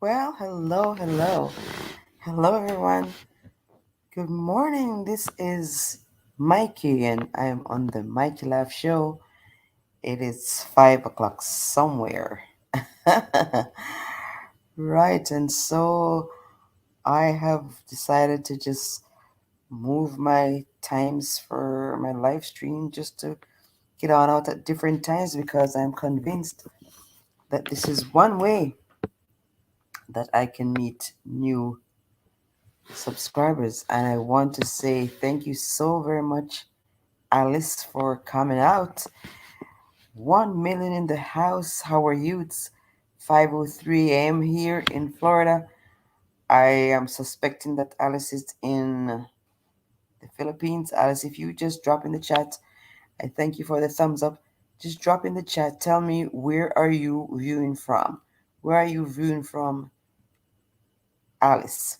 Well, hello, everyone. Good morning. This is Mikey, and I am on the Mikey Live Show. It is 5 o'clock somewhere. Right, and so I have decided to just move my times for my live stream just to get on out at different times because I'm convinced that this is one way that I can meet new subscribers. And I want to say thank you so very much, Alice, for coming out. 1 million in the house. How are you? It's 5:03 a.m. here in Florida. I am suspecting that Alice is in the Philippines. Alice, if you just drop in the chat, I thank you for the thumbs up. Just drop in the chat. Tell me, where are you viewing from? Where are you viewing from, Alice?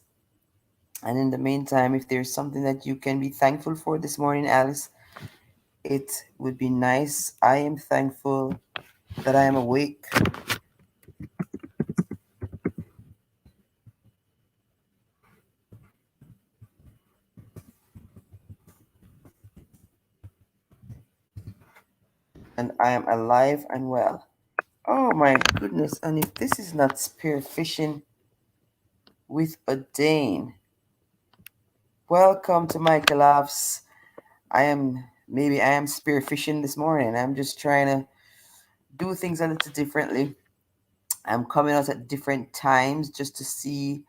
And in the meantime, if there's something that you can be thankful for this morning, Alice, it would be nice. I am thankful that I am awake. And I am alive and well. Oh my goodness. And if this is not spearfishing with a Dane, welcome to Michael Laughs. I am spearfishing this morning. I'm just trying to do things a little differently. I'm coming out at different times just to see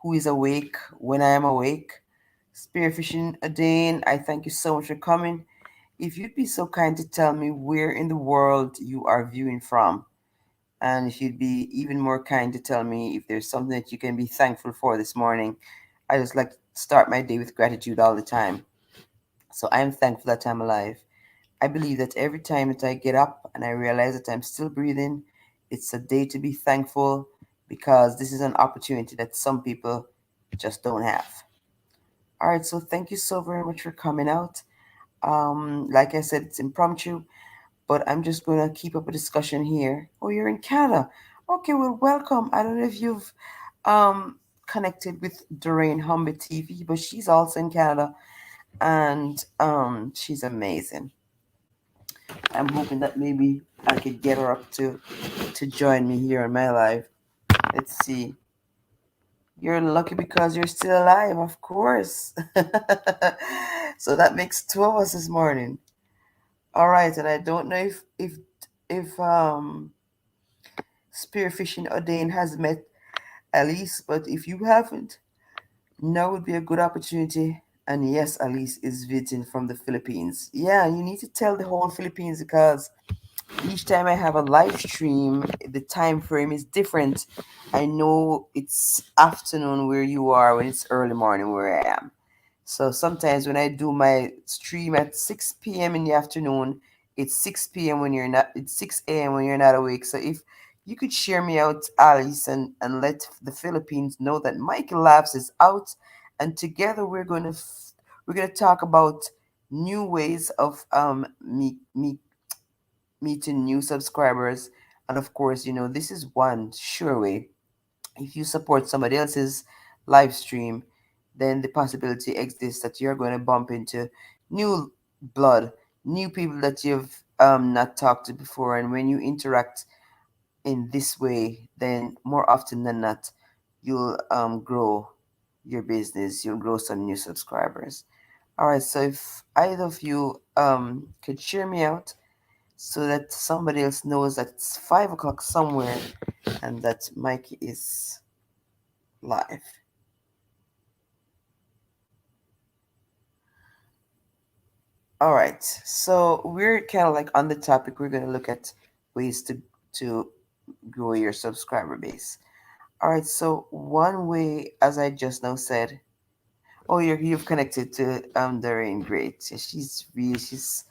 who is awake when I am awake. Spearfishing a Dane, I thank you so much for coming. If you'd be so kind to tell me where in the world you are viewing from, and if you'd be even more kind to tell me if there's something that you can be thankful for this morning. I just like to start my day with gratitude all the time. So I'm thankful that I'm alive. I believe that every time that I get up and I realize that I'm still breathing, it's a day to be thankful because this is an opportunity that some people just don't have. All right, so thank you so very much for coming out. Like I said, it's impromptu, but I'm just going to keep up a discussion here. Oh, you're in Canada. Okay, well, welcome. I don't know if you've connected with Doreen Humby TV, but she's also in Canada, and she's amazing. I'm hoping that maybe I could get her up to join me here in my life. Let's see. You're lucky because you're still alive, of course. So that makes two of us this morning. All right, and I don't know if Spearfishing Odane has met Alice, but if you haven't, now would be a good opportunity. And yes, Alice is visiting from the Philippines. Yeah, you need to tell the whole Philippines because each time I have a live stream, the time frame is different. I know it's afternoon where you are when it's early morning where I am. So sometimes when I do my stream at 6 p.m. in the afternoon, it's 6 p.m. when you're not, it's 6 a.m. when you're not awake. So if you could share me out, Alice, and let the Philippines know that Michael Labs is out, and together we're gonna talk about new ways of meeting new subscribers, and of course, this is one sure way. If you support somebody else's live stream, then the possibility exists that you're going to bump into new blood, new people that you've not talked to before. And when you interact in this way, then more often than not, you'll grow your business, you'll grow some new subscribers. All right, so if either of you could share me out so that somebody else knows that it's 5 o'clock somewhere and that Mike is live. All right. So we're kind of like on the topic. We're going to look at ways to grow your subscriber base. All right. So one way, as I just now said, oh, you've connected to Doreen. Great. Yeah, she's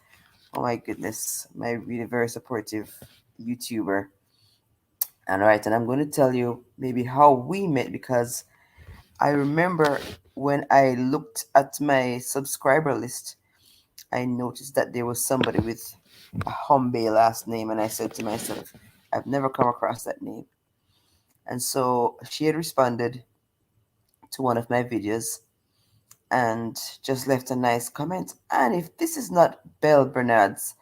oh my goodness, my really very supportive YouTuber. And all right, and I'm going to tell you maybe how we met because I remember when I looked at my subscriber list, I noticed that there was somebody with a Humbe last name, and I said to myself, I've never come across that name. And so she had responded to one of my videos and just left a nice comment. And if this is not Belle Bernard's,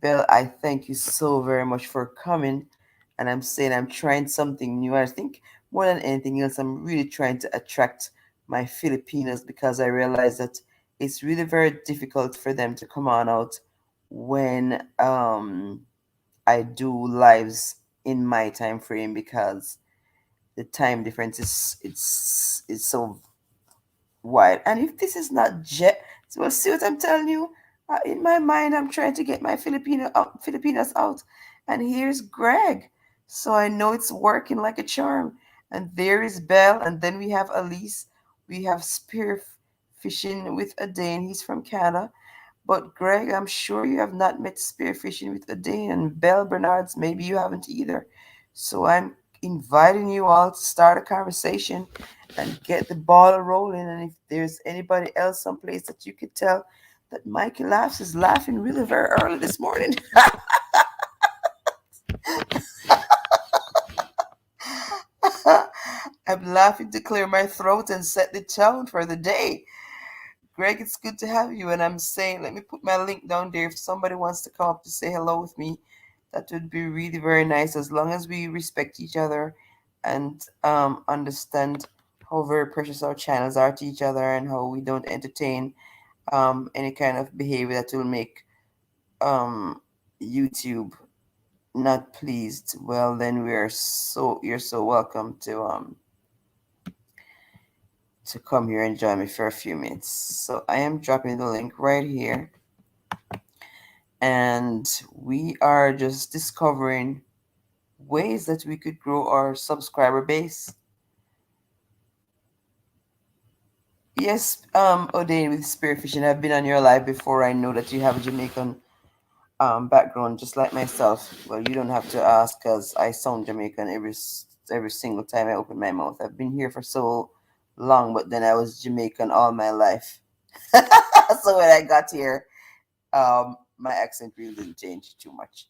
Belle, I thank you so very much for coming. And I'm saying I'm trying something new. I think more than anything else, I'm really trying to attract my Filipinos because I realize that it's really very difficult for them to come on out when I do lives in my time frame because the time difference is so wide. And if this is not jet, well, see what I'm telling you. In my mind, I'm trying to get my Filipinos out, and here's Greg. So I know it's working like a charm. And there is Belle, and then we have Elise. We have Spear Fishing with Adane. He's from Canada. But Greg, I'm sure you have not met Spearfishing with Adane and Belle Bernards. Maybe you haven't either. So I'm inviting you all to start a conversation and get the ball rolling. And if there's anybody else someplace that you could tell that Mikey Laughs is laughing really very early this morning. I'm laughing to clear my throat and set the tone for the day. Greg, it's good to have you. And I'm saying, let me put my link down there. If somebody wants to come up to say hello with me, that would be really very nice as long as we respect each other and understand how very precious our channels are to each other and how we don't entertain any kind of behavior that will make um, YouTube not pleased. Well, then you're so welcome to come here and join me for a few minutes. So I am dropping the link right here, and we are just discovering ways that we could grow our subscriber base. Yes, Odane with Spearfishing, I've been on your live before. I know that you have a Jamaican background, just like myself. Well, you don't have to ask because I sound Jamaican every single time I open my mouth. I've been here for so long, but then I was Jamaican all my life. So when I got here, my accent really didn't change too much.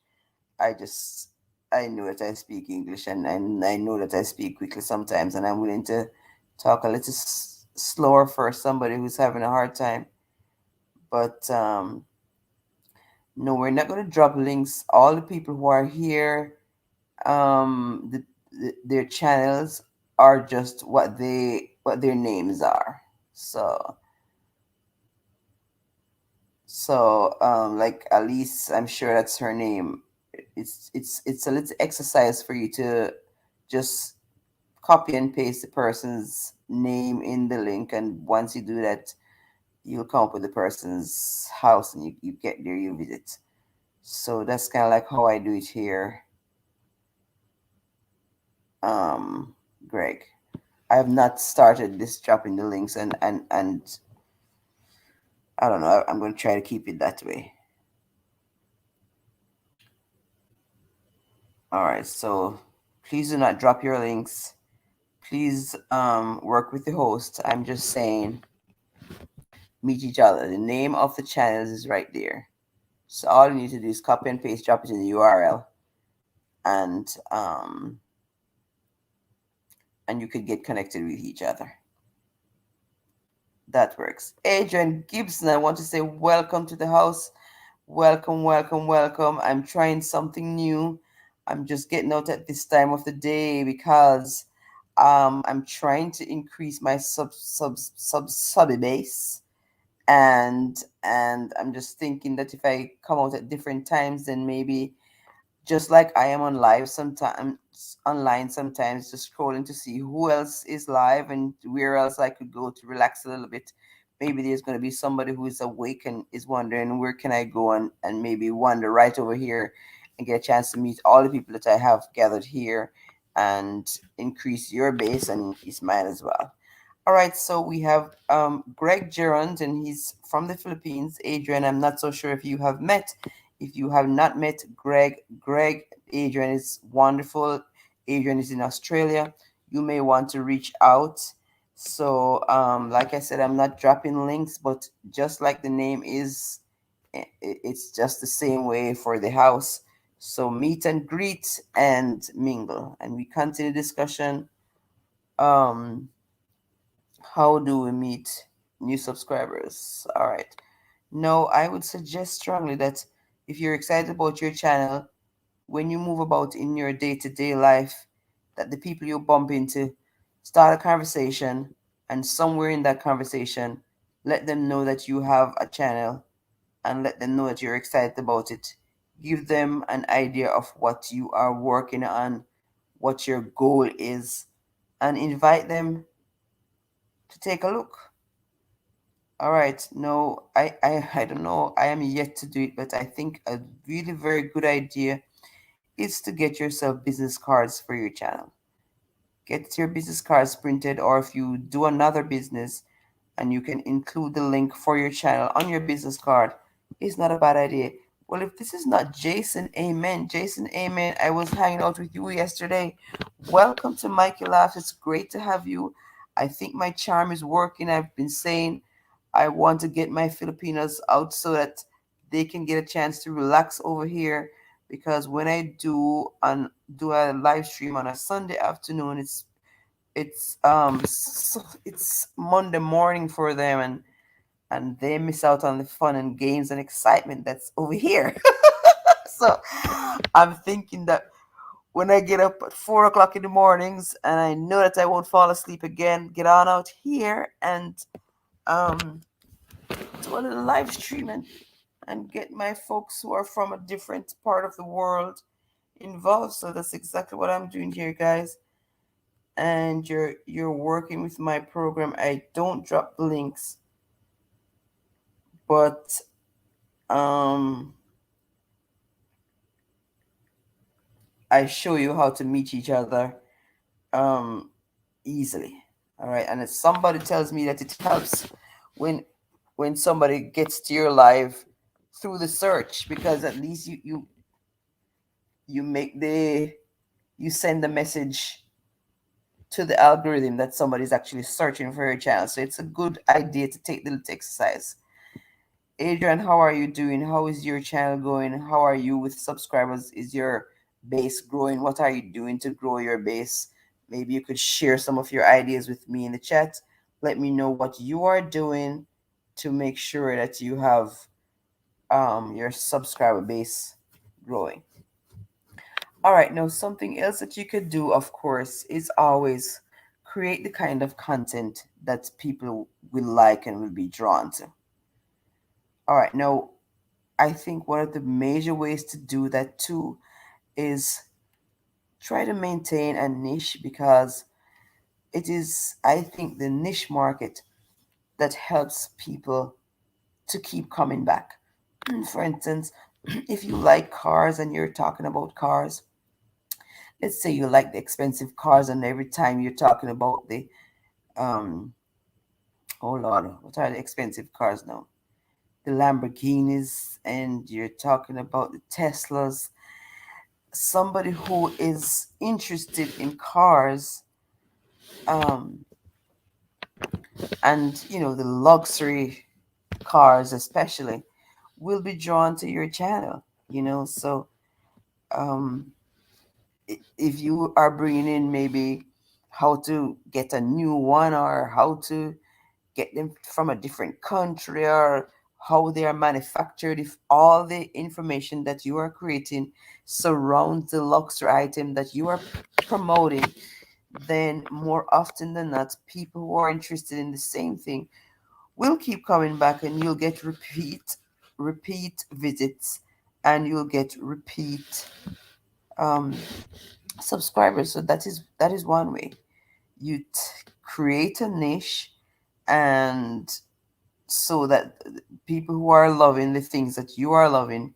I just I know that I speak English and I know that I speak quickly sometimes, and I'm willing to talk a little slower for somebody who's having a hard time. But no, we're not going to drop links. All the people who are here, their channels are just what their names are. So like Alice, I'm sure that's her name. It's a little exercise for you to just copy and paste the person's name in the link, and once you do that, you'll come up with the person's house, and you get there, you visit. So that's kind of like how I do it here, um, Greg. I have not started this dropping the links, and I don't know. I'm going to try to keep it that way. All right. So please do not drop your links. Please work with the host. I'm just saying, meet each other. The name of the channels is right there. So all you need to do is copy and paste, drop it in the URL, and you could get connected with each other. That works. Adrian Gibson, I want to say welcome to the house. Welcome, welcome, welcome. I'm trying something new. I'm just getting out at this time of the day because I'm trying to increase my subby base, and I'm just thinking that if I come out at different times, then maybe just like I am on live sometimes online sometimes, just scrolling to see who else is live and where else I could go to relax a little bit. Maybe there's going to be somebody who is awake and is wondering where can I go, and maybe wander right over here and get a chance to meet all the people that I have gathered here and increase your base and increase mine as well. All right, so we have Greg Gerund, and he's from the Philippines. Adrian, I'm not so sure if you have met. If you have not met Greg, Adrian is wonderful. Adrian is in Australia. You may want to reach out. So, like I said, I'm not dropping links, but just like the name is, it's just the same way for the house. So meet and greet and mingle, and we continue discussion. Um, how do we meet new subscribers? All right. No, I would suggest strongly that if you're excited about your channel, when you move about in your day-to-day life, that the people you bump into start a conversation, and somewhere in that conversation, let them know that you have a channel and let them know that you're excited about it. Give them an idea of what you are working on, what your goal is, and invite them to take a look. All right, no, I don't know. I am yet to do it, but I think a really very good idea is to get yourself business cards for your channel. Get your business cards printed, or if you do another business and you can include the link for your channel on your business card, it's not a bad idea. Well, if this is not Jason, amen. Jason, amen. I was hanging out with you yesterday. Welcome to Mikey Laughs. It's great to have you. I think my charm is working. I've been saying I want to get my Filipinos out so that they can get a chance to relax over here, because when I do a live stream on a Sunday afternoon, it's Monday morning for them, and they miss out on the fun and games and excitement that's over here. So I'm thinking that when I get up at 4 o'clock in the mornings and I know that I won't fall asleep again, get on out here and um do a little live stream, and get my folks who are from a different part of the world involved. So that's exactly what I'm doing here, guys. And you're working with my program. I don't drop the links, but um I show you how to meet each other um easily. All right. And if somebody tells me that it helps when somebody gets to your live through the search, because at least you make the you send the message to the algorithm that somebody's actually searching for your channel. So it's a good idea to take the little exercise. Adrian, how are you doing? How is your channel going? How are you with subscribers? Is your base growing? What are you doing to grow your base? Maybe you could share some of your ideas with me in the chat. Let me know what you are doing to make sure that you have your subscriber base growing. All right, now something else that you could do, of course, is always create the kind of content that people will like and will be drawn to. All right, now I think one of the major ways to do that too is try to maintain a niche, because it is, I think, the niche market that helps people to keep coming back. For instance, if you like cars and you're talking about cars, let's say you like the expensive cars, and every time you're talking about the, um, oh Lord, what are the expensive cars now? The Lamborghinis, and you're talking about the Teslas. Somebody who is interested in cars, um, and the luxury cars especially, will be drawn to your channel. So um, if you are bringing in maybe how to get a new one, or how to get them from a different country, or how they are manufactured, if all the information that you are creating surrounds the luxury item that you are promoting, then more often than not, people who are interested in the same thing will keep coming back, and you'll get repeat visits, and you'll get repeat um, subscribers. So that is one way. You create a niche, and so that people who are loving the things that you are loving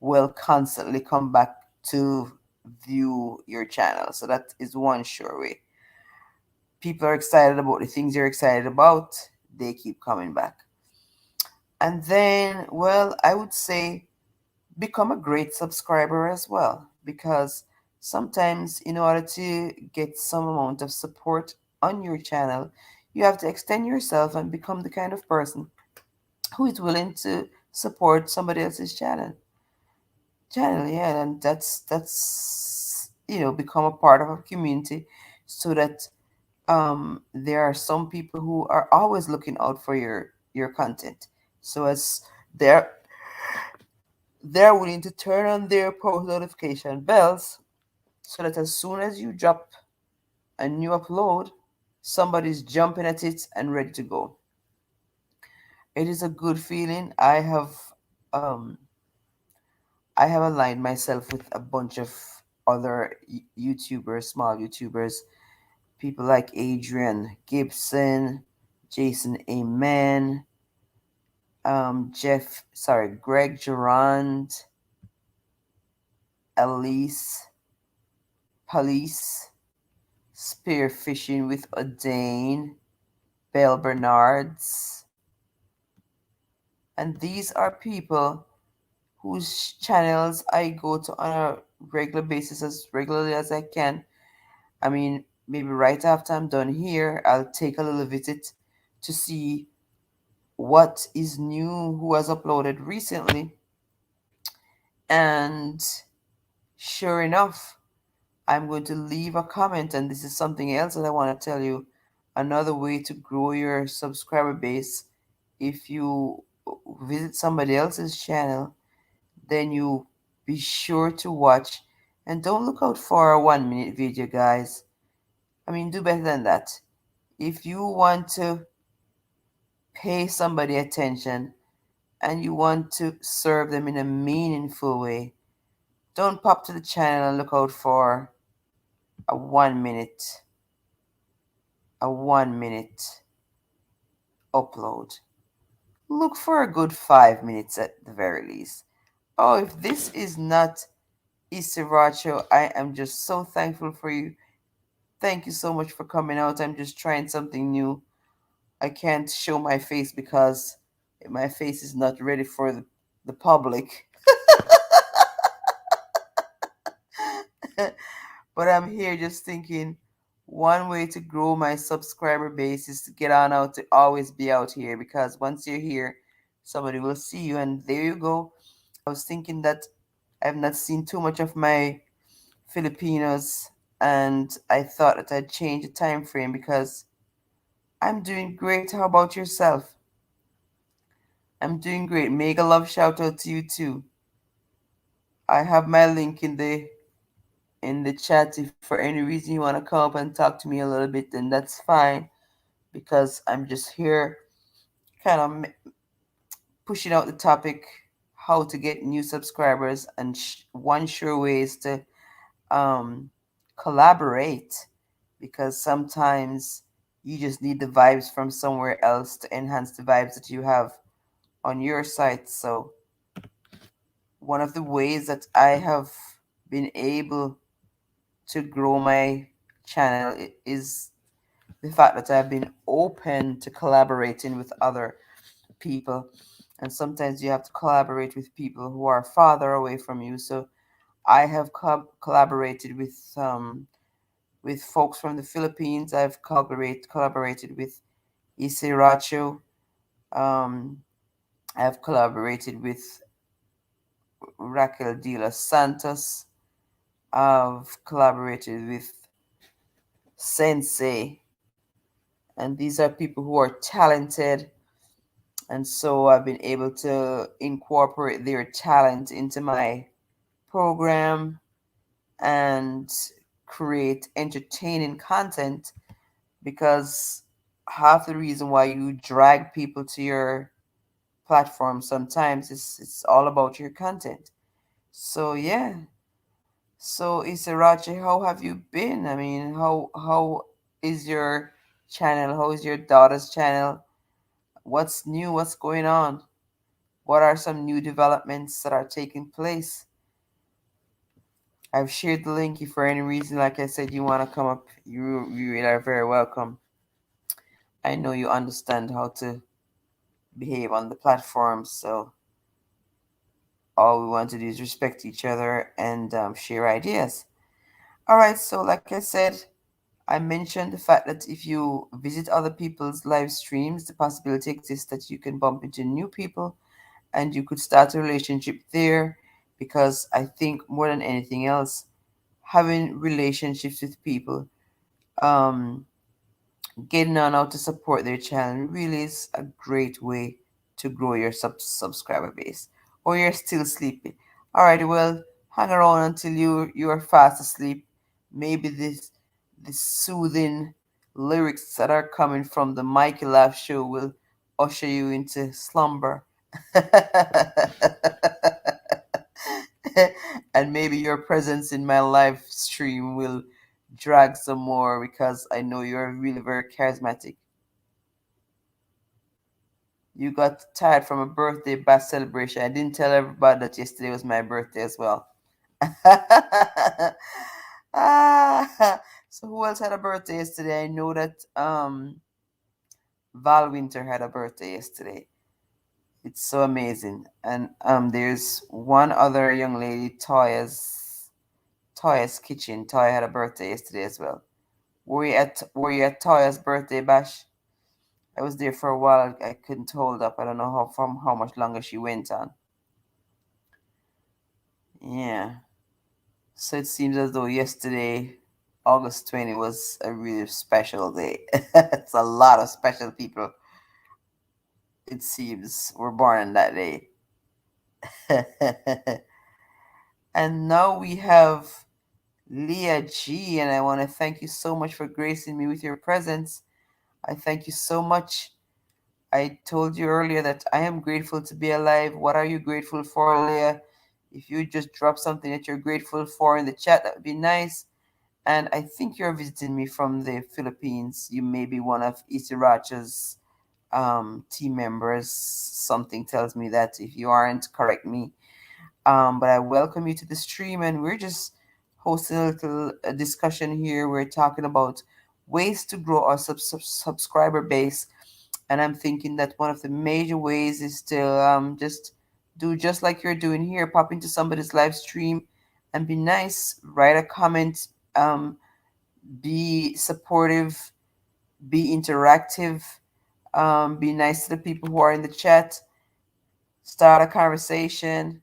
will constantly come back to view your channel. So that is one sure way. People are excited about the things you're excited about, they keep coming back. And then, well, I would say become a great subscriber as well, because sometimes in order to get some amount of support on your channel, you have to extend yourself and become the kind of person who is willing to support somebody else's channel. channel, yeah, and that's become a part of a community, so that there are some people who are always looking out for your content. So as they're they're willing to turn on their post notification bells, so that as soon as you drop a new upload, somebody's jumping at it and ready to go. It is a good feeling. Um I have aligned myself with a bunch of other YouTubers, small YouTubers, people like Adrian Gibson, Jason Amen, Greg Durand, Elise Police, Spearfishing with Odane, Belle Bernards, and these are people whose channels I go to on a regular basis, as regularly as I can. I mean, maybe right after I'm done here, I'll take a little visit to see what is new, who has uploaded recently. And sure enough, I'm going to leave a comment. And this is something else that I want to tell you. Another way to grow your subscriber base: if you visit somebody else's channel, then you be sure to watch, and don't look out for a 1 minute video, guys. I mean, do better than that. If you want to pay somebody attention and you want to serve them in a meaningful way, don't pop to the channel and look out for a 1 minute a 1 minute upload. Look for a good 5 minutes at the very least. Oh, if this is not Isiracho, I am just so thankful for you. Thank you so much for coming out. I'm just trying something new. I can't show my face because my face is not ready for the public. But I'm here just thinking, one way to grow my subscriber base is to get on out, to always be out here, because once you're here, somebody will see you, and there you go. I was thinking that I've not seen too much of my Filipinos, and I thought that I'd change the time frame because I'm doing great. How about yourself? I'm doing great. Mega love shout out to you too. I have my link in the chat. If for any reason you want to come up and talk to me a little bit, then that's fine, because I'm just here kind of pushing out the topic: how to get new subscribers, and one sure way is to um, collaborate, because sometimes you just need the vibes from somewhere else to enhance the vibes that you have on your site. So one of the ways that I have been able to grow my channel is the fact that I've been open to collaborating with other people. And sometimes you have to collaborate with people who are farther away from you. So I have collaborated with folks from the Philippines. I've collaborated with Isiracho. Um, I've collaborated with Raquel de los Santos. I've collaborated with Sensei, and these are people who are talented, and so I've been able to incorporate their talent into my program and create entertaining content, because half the reason why you drag people to your platform sometimes is it's all about your content. So yeah. So Isarachi, how have you been? I mean, how is your channel? How is your daughter's channel? What's new? What's going on? What are some new developments that are taking place? I've shared the link. If for any reason, like I said, you want to come up, you are very welcome. I know you understand how to behave on the platform, so all we want to do is respect each other and share ideas. All right, so like I said, I mentioned the fact that if you visit other people's live streams, the possibility exists that you can bump into new people and you could start a relationship there. because I think more than anything else, having relationships with people, um, getting on how to support their channel really is a great way to grow your subscriber base. Or you're still sleepy. Alright, well, hang around until you are fast asleep. Maybe this soothing lyrics that are coming from the Mikey Laugh Show will usher you into slumber. And maybe your presence in my live stream will drag some more because I know you're really very charismatic. You got tired from a birthday bash celebration. I didn't tell everybody that yesterday was my birthday as well. Ah, so who else had a birthday yesterday? I know that Val Winter had a birthday yesterday. It's so amazing. And there's one other young lady, Toya's Kitchen. Toya had a birthday yesterday as well. Were you at Toya's birthday bash? I was there for a while. I couldn't hold up. I don't know how much longer she went on. Yeah. So it seems as though yesterday, August 20, was a really special day. It's a lot of special people, it seems, were born on that day. And now we have Leah G, and I want to thank you so much for gracing me with your presence. I thank you so much. I told you earlier that I am grateful to be alive. What are you grateful for, Leah? If you just drop something that you're grateful for in the chat, that would be nice. And I think you're visiting me from the Philippines. You may be one of Isiracha's team members. Something tells me that. If you aren't, correct me. But I welcome you to the stream, and we're just hosting a little discussion here. We're talking about ways to grow our subscriber base, and I'm thinking that one of the major ways is to just do just like you're doing here. Pop into somebody's live stream and be nice. Write a comment. Be supportive. Be interactive. Be nice to the people who are in the chat. Start a conversation,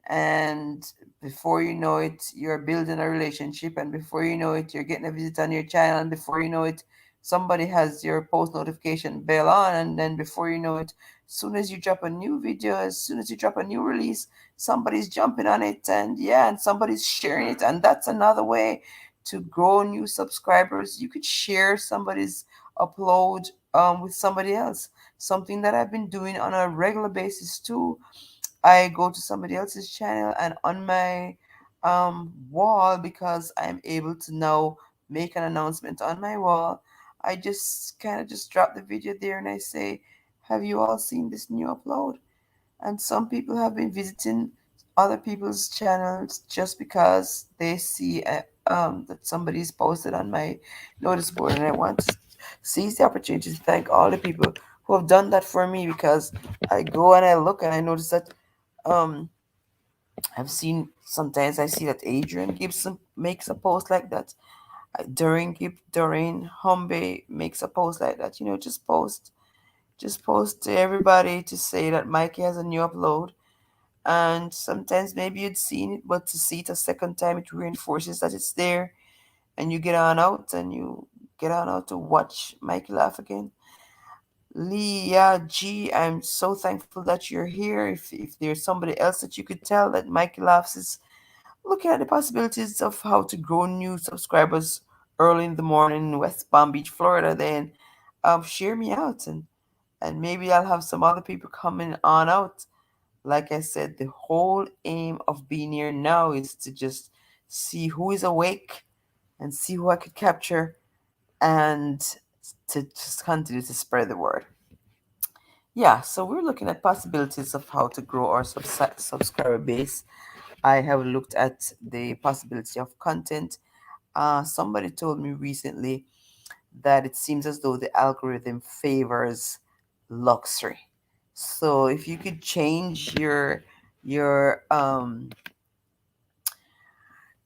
and before you know it, you're building a relationship, and before you know it, you're getting a visit on your channel, and before you know it, somebody has your post notification bell on, and then before you know it, as soon as you drop a new video, as soon as you drop a new release, somebody's jumping on it, and yeah, and somebody's sharing it. And that's another way to grow new subscribers. You could share somebody's upload with somebody else, something that I've been doing on a regular basis too. I go to somebody else's channel, and on my wall, because I'm able to now make an announcement on my wall, I just kind of just drop the video there and I say, have you all seen this new upload? And some people have been visiting other people's channels just because they see that somebody's posted on my notice board. And I want to seize the opportunity to thank all the people who have done that for me, because I go and I look and I notice that um, I've seen sometimes I see that Adrian Gibson makes a post like that. Doreen Humbe makes a post like that. Just post to everybody to say that Mikey has a new upload. And sometimes maybe you'd seen it, but to see it a second time, it reinforces that it's there, and you get on out to watch Mikey laugh again. Leah G, I'm so thankful that you're here. If there's somebody else that you could tell that Mikey Laughs is looking at the possibilities of how to grow new subscribers early in the morning in West Palm Beach, Florida, then share me out, and maybe I'll have some other people coming on out. Like I said, the whole aim of being here now is to just see who is awake and see who I could capture, and to just continue to spread the word. Yeah, so we're looking at possibilities of how to grow our subscriber base. I have looked at the possibility of content. Somebody told me recently that it seems as though the algorithm favors luxury. So if you could change your your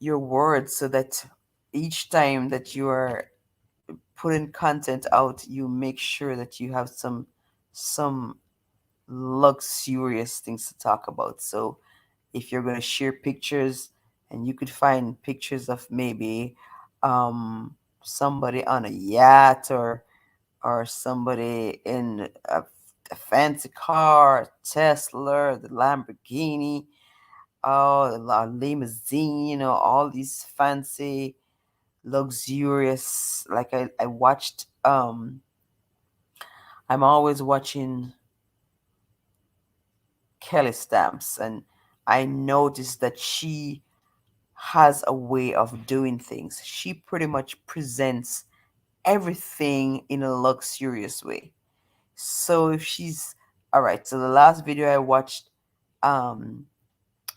words so that each time that you are putting content out, you make sure that you have some luxurious things to talk about. So if you're going to share pictures, and you could find pictures of maybe somebody on a yacht, or somebody in a fancy car, Tesla, the Lamborghini, oh, the limousine, all these fancy, luxurious. Like I watched, I'm always watching Kelly Stamps, and I noticed that she has a way of doing things. She pretty much presents everything in a luxurious way. So if she's all right, so the last video I watched, um,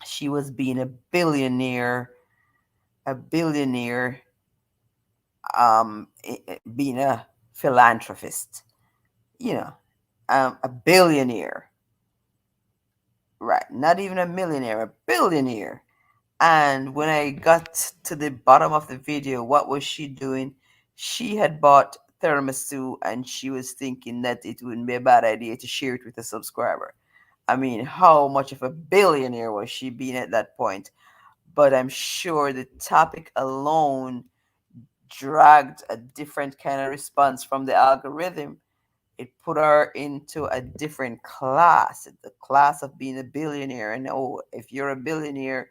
she was being a billionaire, being a philanthropist, you know, a billionaire, right? Not even a millionaire, a billionaire. And when I got to the bottom of the video, what was she doing? She had bought tiramisu, and she was thinking that it wouldn't be a bad idea to share it with a subscriber. I mean, how much of a billionaire was she being at that point? But I'm sure the topic alone dragged a different kind of response from the algorithm. It put her into a different class, the class of being a billionaire. And oh, if you're a billionaire,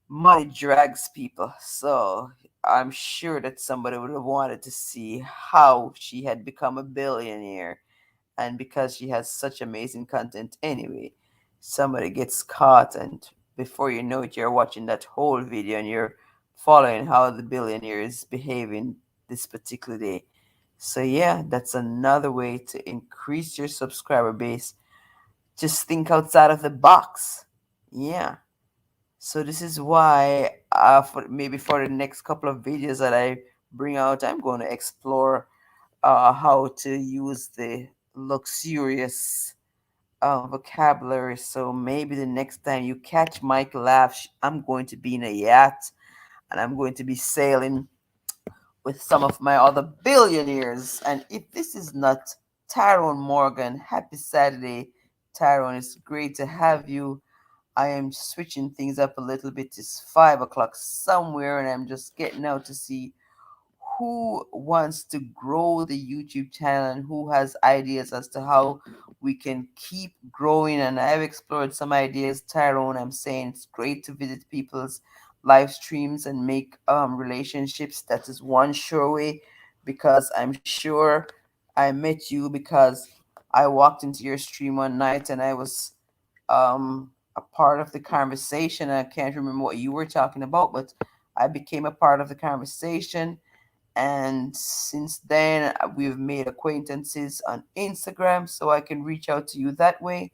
money drags people. So I'm sure that somebody would have wanted to see how she had become a billionaire. And because she has such amazing content anyway, somebody gets caught, and before you know it, you're watching that whole video and you're following how the billionaire is behaving this particular day. So yeah, that's another way to increase your subscriber base. Just think outside of the box. Yeah. So this is why, maybe for the next couple of videos that I bring out, I'm going to explore how to use the luxurious vocabulary. So maybe the next time you catch Mike Laugh, I'm going to be in a yacht, and I'm going to be sailing with some of my other billionaires. And if this is not Tyrone Morgan, happy Saturday, Tyrone. It's great to have you. I am switching things up a little bit. It's 5 o'clock somewhere, and I'm just getting out to see who wants to grow the YouTube channel and who has ideas as to how we can keep growing. And I've explored some ideas, Tyrone. I'm saying it's great to visit people's live streams and make relationships. That is one sure way, because I'm sure I met you because I walked into your stream one night and I was a part of the conversation. I can't remember what you were talking about, but I became a part of the conversation, and since then we've made acquaintances on Instagram, so I can reach out to you that way.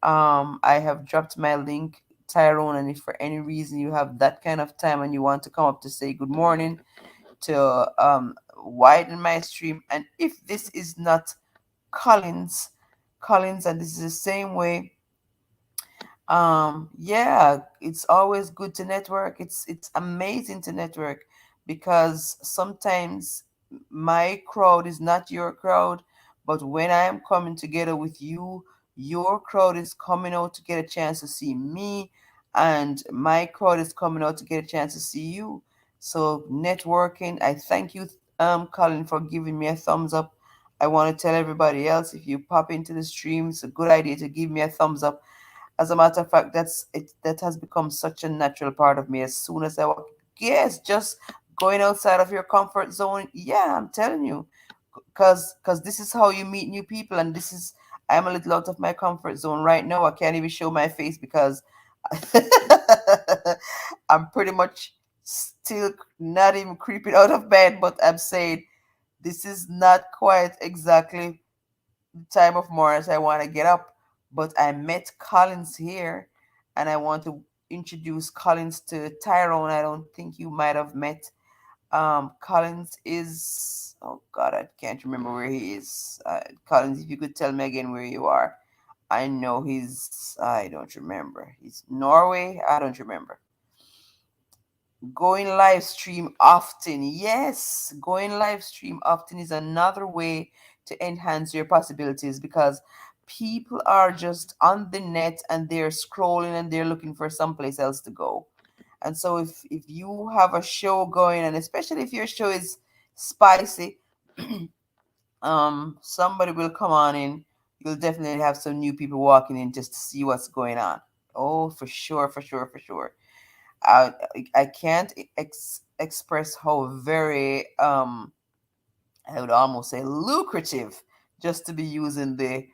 I have dropped my link, Tyrone, and if for any reason you have that kind of time and you want to come up to say good morning, to widen my stream. And if this is not Collins, and this is the same way, yeah, it's always good to network. It's amazing to network, because sometimes my crowd is not your crowd, but when I am coming together with you, your crowd is coming out to get a chance to see me, and my crowd is coming out to get a chance to see you. So networking, I thank you, Colin, for giving me a thumbs up. I want to tell everybody else, if you pop into the stream, it's a good idea to give me a thumbs up. As a matter of fact, that has become such a natural part of me. As soon as I walk, yes, just going outside of your comfort zone. Yeah, I'm telling you, because this is how you meet new people, and this is, I'm a little out of my comfort zone right now. I can't even show my face because I'm pretty much still not even creeping out of bed. But I'm saying this is not quite exactly time of mornings I want to get up. But I met Collins here, and I want to introduce Collins to Tyrone. I don't think you might have met. Collins is, oh God, I can't remember where he is. Collins, if you could tell me again where you are. I know I don't remember. He's Norway. I don't remember. Going live stream often. Yes, going live stream often is another way to enhance your possibilities, because People are just on the net and they're scrolling and they're looking for someplace else to go. And so if you have a show going, and especially if your show is spicy, somebody will come on in. You'll definitely have some new people walking in just to see what's going on. Oh, for sure, for sure, for sure. I I can't express how very I would almost say lucrative, just to be using the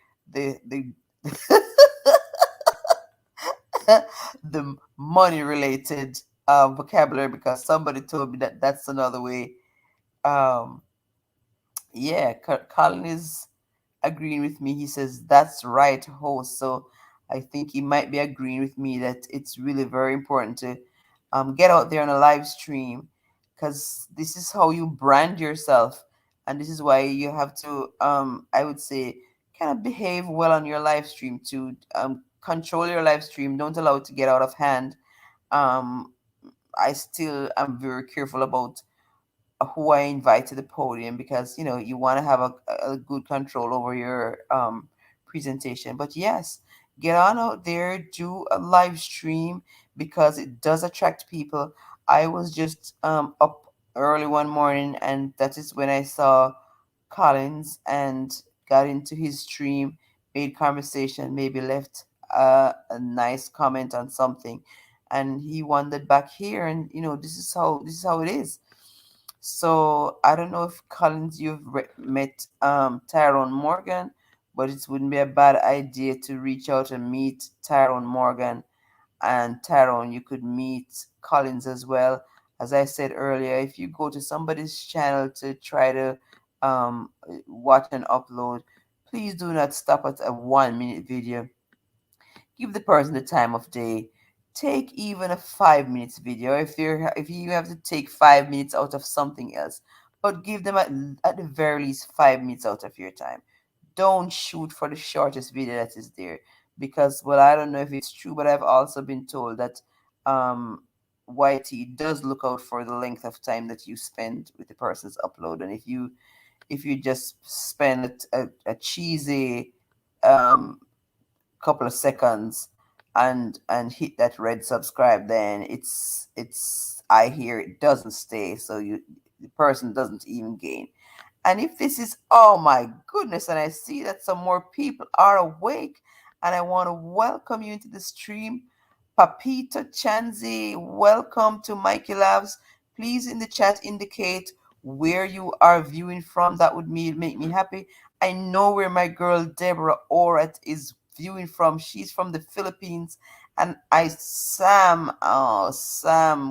the money related vocabulary, because somebody told me that that's another way. Um, yeah, Colin is agreeing with me. He says that's right, host. So I think he might be agreeing with me that it's really very important to get out there on a live stream, because this is how you brand yourself, and this is why you have to, I would say, kind of behave well on your live stream to control your live stream. Don't allow it to get out of hand. Um, I still am very careful about who I invite to the podium, because you want to have a good control over your presentation. But yes, get on out there, do a live stream, because it does attract people. I was just up early one morning, and that is when I saw Collins and got into his stream, made conversation, maybe left a nice comment on something, and he wandered back here, and this is how it is. So I don't know if Collins, you've met Tyrone Morgan, but it wouldn't be a bad idea to reach out and meet Tyrone Morgan. And Tyrone, you could meet Collins as well. As I said earlier, if you go to somebody's channel to try to watch and upload, please do not stop at a 1 minute video. Give the person the time of day. Take even a 5 minutes video if you have to take 5 minutes out of something else, but give them at the very least 5 minutes out of your time. Don't shoot for the shortest video that is there, because, well, I don't know if it's true, but I've also been told that um YT does look out for the length of time that you spend with the person's upload. And if you just spend a cheesy um couple of seconds and hit that red subscribe, then it's I hear it doesn't stay, so the person doesn't even gain. And if this is, oh my goodness, and I see that some more people are awake, and I want to welcome you into the stream. Papito Chanzi, welcome to Mikey Labs. Please in the chat indicate where you are viewing from. That would make me happy. I know where my girl Deborah Orat is viewing from. She's from the Philippines. And Sam,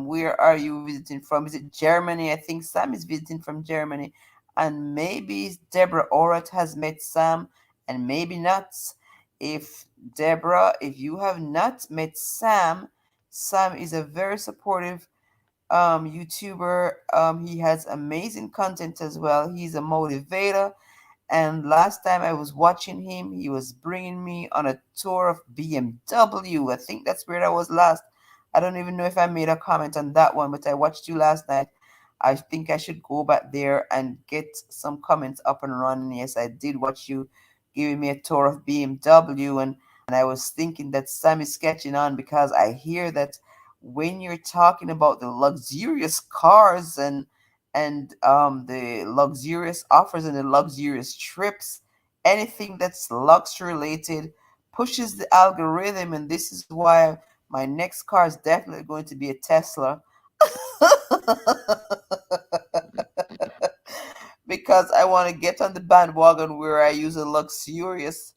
where are you visiting from? Is it Germany? I think Sam is visiting from Germany, and maybe Deborah Orat has met Sam, and maybe not. If Deborah, if you have not met Sam, Sam is a very supportive YouTuber. He has amazing content as well. He's a motivator, and last time I was watching him, he was bringing me on a tour of BMW. I think that's where I was last. I don't even know if I made a comment on that one, but I watched you last night. I think I should go back there and get some comments up and running. Yes, I did watch you giving me a tour of BMW, and I was thinking that Sam is sketching on, because I hear that when you're talking about the luxurious cars and the luxurious offers and the luxurious trips, anything that's lux related pushes the algorithm, and this is why my next car is definitely going to be a Tesla. Because I want to get on the bandwagon where I use the luxurious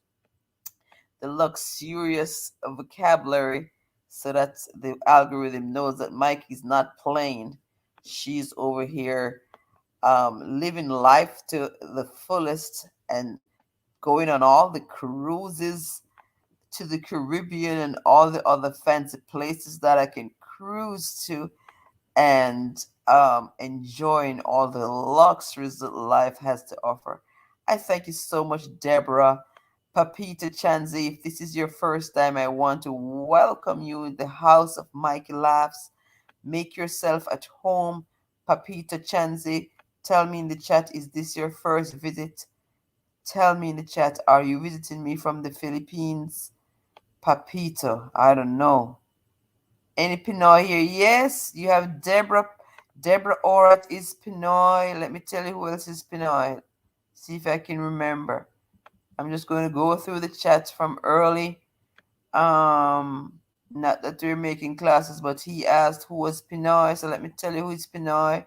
vocabulary, so that the algorithm knows that Mike is not playing. She's over here living life to the fullest and going on all the cruises to the Caribbean and all the other fancy places that I can cruise to, and enjoying all the luxuries that life has to offer. I thank you so much, Deborah. Papita Chanzi, if this is your first time, I want to welcome you in the house of Mikey Laughs. Make yourself at home. Papita Chanzi, tell me in the chat, is this your first visit? Tell me in the chat, are you visiting me from the Philippines? Papito, I don't know. Any Pinoy here? Yes, you have Deborah. Deborah Orat is Pinoy. Let me tell you who else is Pinoy. See if I can remember. I'm just going to go through the chats from early. Not that we're making classes, but he asked who was Pinoy. So let me tell you who is Pinoy.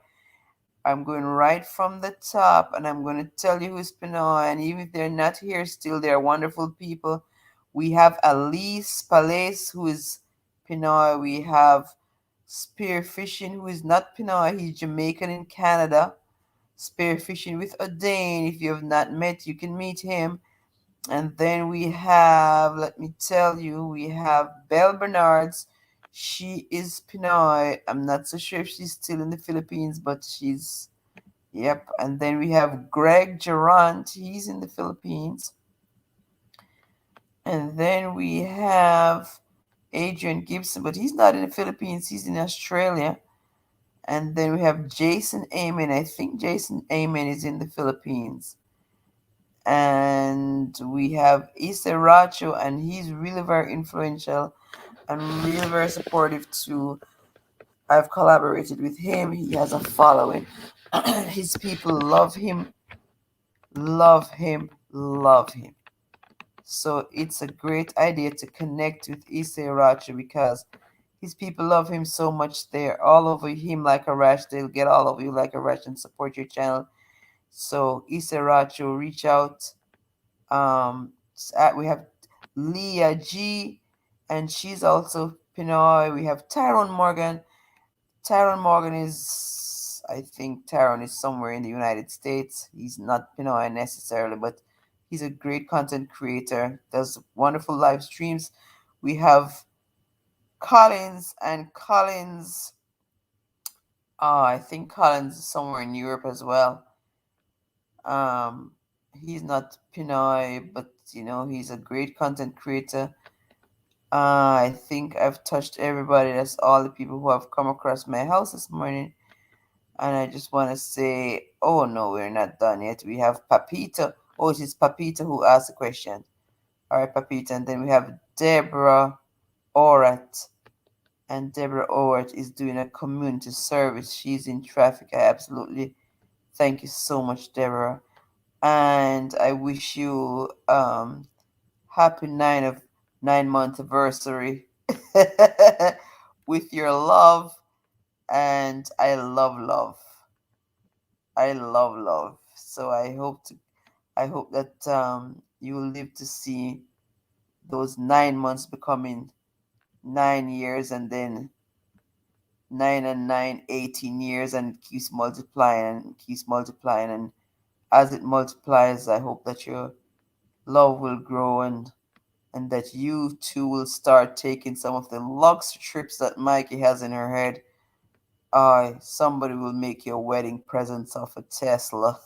I'm going right from the top and I'm going to tell you who's Pinoy. And even if they're not here still, they're wonderful people. We have Alice Palace, who is Pinoy. We have Spearfishing, who is not Pinoy. He's Jamaican in Canada. Spearfishing with O'Dane. If you have not met, you can meet him. And then we have, let me tell you, we have Belle Bernards. She is Pinoy. I'm not so sure if she's still in the Philippines, but she's, yep. And then we have Greg Gerant. He's in the Philippines. And then we have Adrian Gibson, but he's not in the Philippines. He's in Australia. And then we have Jason Amen. I think Jason Amen is in the Philippines. And we have Issa Racho, and he's really very influential and really very supportive too. I've collaborated with him. He has a following. His people love him, love him, love him. So it's a great idea to connect with Issa Racho because his people love him so much. They're all over him like a rash. They'll get all over you like a rash and support your channel. So Issa Racho, reach out. We have Leah G, and she's also Pinoy. We have Tyrone Morgan. Tyrone Morgan is, I think Tyrone is somewhere in the United States. He's not Pinoy necessarily, but he's a great content creator. Does wonderful live streams. We have Collins, and Collins. I think Collins is somewhere in Europe as well. Um, he's not Pinoy, but he's a great content creator. I think I've touched everybody. That's all the people who have come across my house this morning. And I just want to say, oh no, we're not done yet. We have Papita. Oh, it is Papita who asked the question. All right, Papita. And then we have Deborah Orat. And Deborah Orat is doing a community service. She's in traffic. I absolutely thank you so much, Deborah. And I wish you happy 9-month anniversary with your love. And I love love. I love love. So I hope that you will live to see those 9 months becoming 9 years, and then 9 and 9, 18 years, and keeps multiplying and keeps multiplying. And as it multiplies, I hope that your love will grow, and that you too will start taking some of the luxury trips that Mikey has in her head. Somebody will make you a wedding present of a Tesla.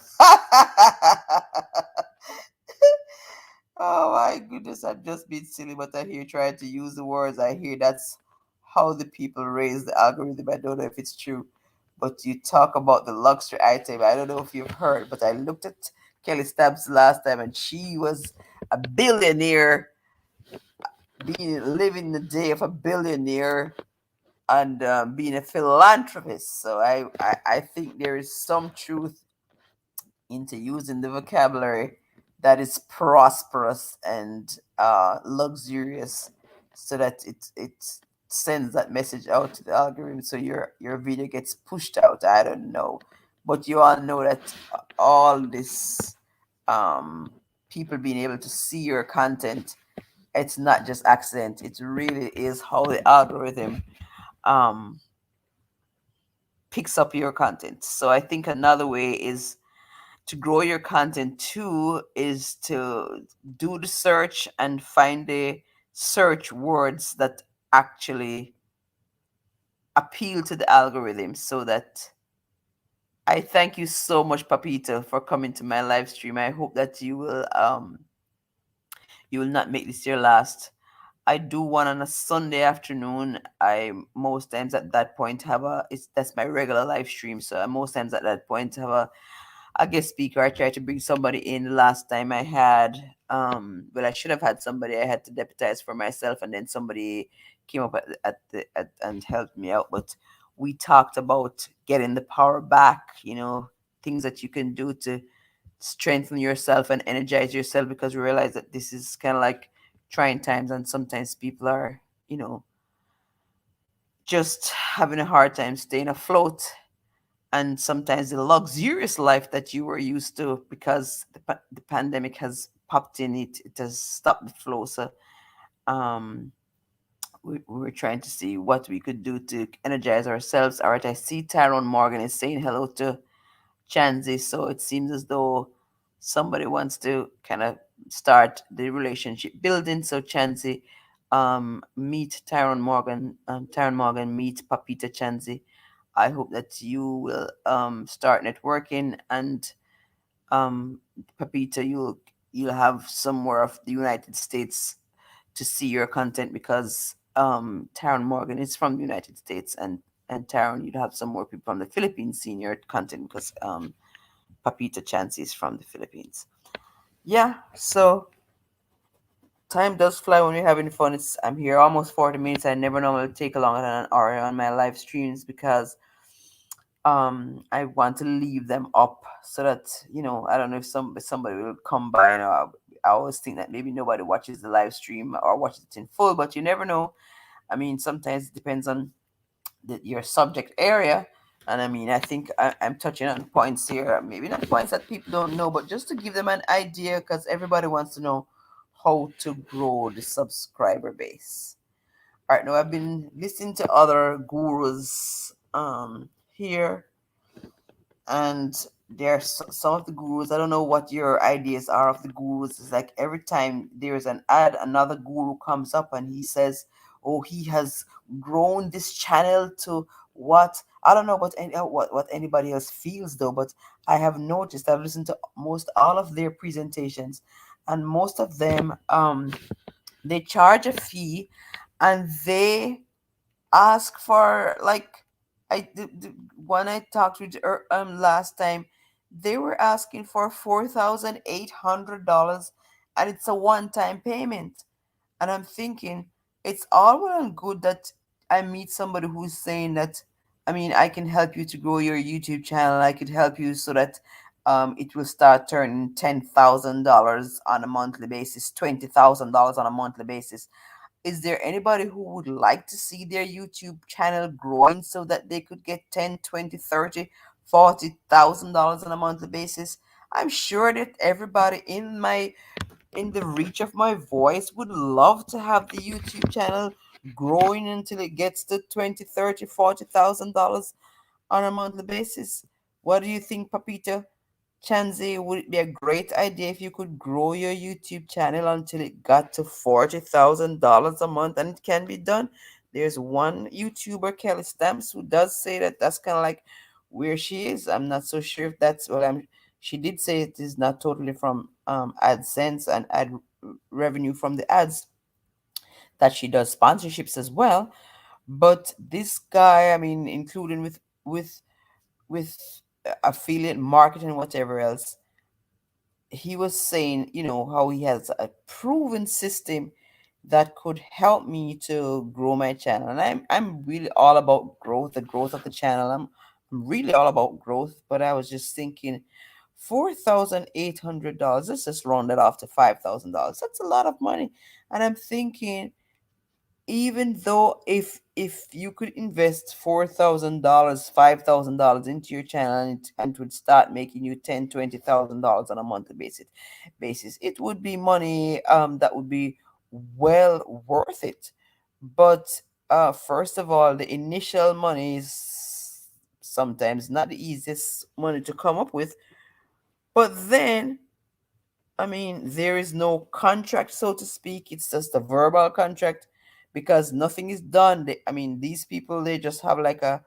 Oh my goodness, I'm just being silly, but I hear trying to use the words. I hear that's how the people raise the algorithm. I don't know if it's true, but you talk about the luxury item. I don't know if you've heard, but I looked at Kelly Stubbs last time, and she was a billionaire, living the day of a billionaire, and being a philanthropist. So I think there is some truth into using the vocabulary that is prosperous and luxurious, so that it sends that message out to the algorithm, so your video gets pushed out. I don't know, but you all know that all this people being able to see your content, it's not just accident. It really is how the algorithm um picks up your content. So I think another way is to grow your content too is to do the search and find the search words that actually appeal to the algorithm. So that I thank you so much, Papito, for coming to my live stream. I hope that you will not make this your last. I do one on a Sunday afternoon. I most times at that point have a it's that's my regular live stream. So I most times at that point have a a guest speaker. I tried to bring somebody in the last time I had, well, I should have had somebody. I had to deputize for myself, and then somebody came up and helped me out. But we talked about getting the power back, things that you can do to strengthen yourself and energize yourself, because we realize that this is kind of like trying times, and sometimes people are, you know, just having a hard time staying afloat, and sometimes the luxurious life that you were used to, because the pandemic has popped in, it has stopped the flow. So um we were trying to see what we could do to energize ourselves. All right, I see Tyrone Morgan is saying hello to Chansey, so it seems as though somebody wants to kind of start the relationship building. So Chansey, meet Tyrone Morgan, meet Papita Chansey. I hope that you will start networking, and um, Papita, you'll have some more of the United States to see your content, because Tyrone Morgan is from the United States, and Tyrone, you'd have some more people from the Philippines seeing your content, because Papita Chansey is from the Philippines. Yeah, so time does fly when you're having fun. I'm here almost 40 minutes. I never normally take longer than an hour on my live streams, because I want to leave them up so that, I don't know if somebody will come by, and I always think that maybe nobody watches the live stream or watches it in full, but you never know. I mean, sometimes it depends on your subject area. And I mean, I think I'm touching on points here, maybe not points that people don't know, but just to give them an idea, because everybody wants to know how to grow the subscriber base. All right, now I've been listening to other gurus here, and there's some of the gurus. I don't know what your ideas are of the gurus. It's like every time there's an ad, another guru comes up and he says, oh, he has grown this channel to what, I don't know what anybody else feels though, but I have noticed, I've listened to most all of their presentations, and most of them they charge a fee, and they ask for, like, when I talked with last time, they were asking for $4,800, and it's a one-time payment. And I'm thinking, it's all well and good that I meet somebody who's saying that, I mean, I can help you to grow your YouTube channel. I could help you so that it will start turning $10,000 on a monthly basis, $20,000 on a monthly basis. Is there anybody who would like to see their YouTube channel growing so that they could get 10, 20, 30, $40,000 on a monthly basis? I'm sure that everybody in the reach of my voice would love to have the YouTube channel growing until it gets to 20, 30, $40,000 on a monthly basis. What do you think, Papito? Chansey, would it be a great idea if you could grow your YouTube channel until it got to $40,000 a month? And it can be done. There's one YouTuber, Kelly Stamps, who does say that that's kind of like where she is. I'm not so sure if that's what I'm. She did say it is not totally from AdSense and ad revenue from the ads, that she does sponsorships as well. But this guy, I mean, including with affiliate marketing, whatever else, he was saying, how he has a proven system that could help me to grow my channel. And I'm really all about growth, the growth of the channel. I'm really all about growth, but I was just thinking, $4,800, let's just round it off to $5,000. That's a lot of money. And I'm thinking, even though if you could invest $4,000, $5,000 into your channel, and it would start making you $10,000, $20,000 on a monthly basis, it would be money that would be well worth it. But first of all, the initial money is sometimes not the easiest money to come up with. But then, I mean, there is no contract, so to speak. It's just a verbal contract, because nothing is done. I mean, these people, they just have like a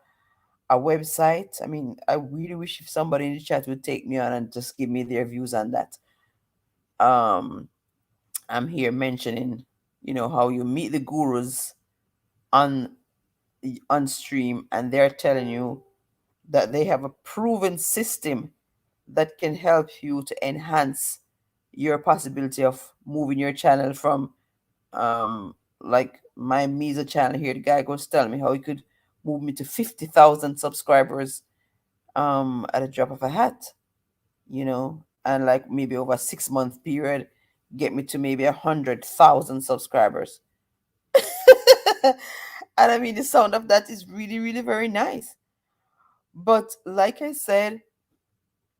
website. I mean, I really wish if somebody in the chat would take me on and just give me their views on that. Um, I'm here mentioning, how you meet the gurus on on stream, and they're telling you that they have a proven system that can help you to enhance your possibility of moving your channel from like my Misa channel here. The guy goes tell me how he could move me to 50,000 subscribers at a drop of a hat, and like maybe over a 6 month period, get me to maybe 100,000 subscribers. And I mean, the sound of that is really, really very nice. But like I said,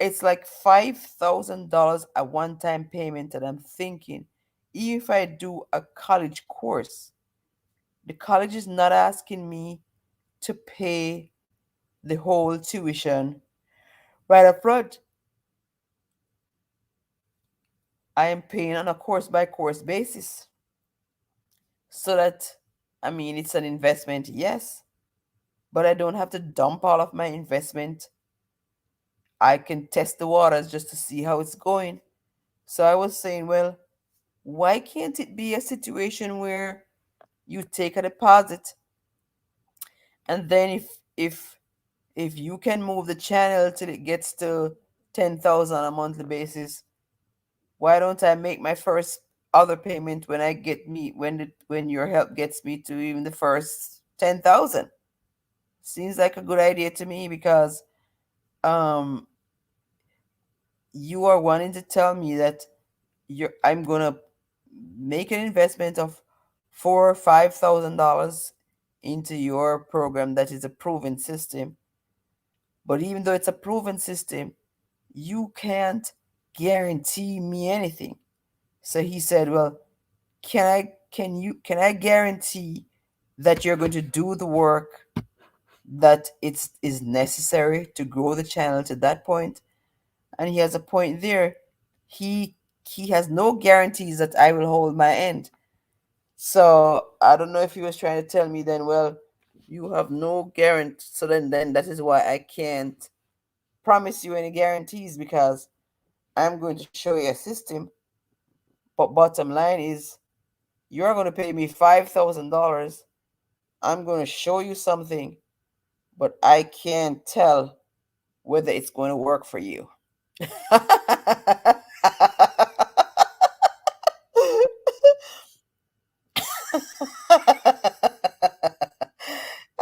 it's like $5,000 a one time payment. And I'm thinking, if I do a college course, the college is not asking me to pay the whole tuition right up front. I am paying on a course by course basis. So that, I mean, it's an investment, yes, but I don't have to dump all of my investment. I can test the waters just to see how it's going. So I was saying, well, why can't it be a situation where you take a deposit, and then if you can move the channel till it gets to 10,000 on a monthly basis, why don't I make my first other payment when I get me when your help gets me to even the first 10,000? Seems like a good idea to me, because um you are wanting to tell me that I'm gonna make an investment of $4 or $5,000 into your program that is a proven system. But even though it's a proven system, you can't guarantee me anything. So he said, well, can I guarantee that you're going to do the work that is necessary to grow the channel to that point? And he has a point there. He has no guarantees that I will hold my end. So I don't know if he was trying to tell me then, well, you have no guarantee. So then that is why I can't promise you any guarantees, because I'm going to show you a system. But bottom line is, you're going to pay me $5,000. I'm going to show you something, but I can't tell whether it's going to work for you.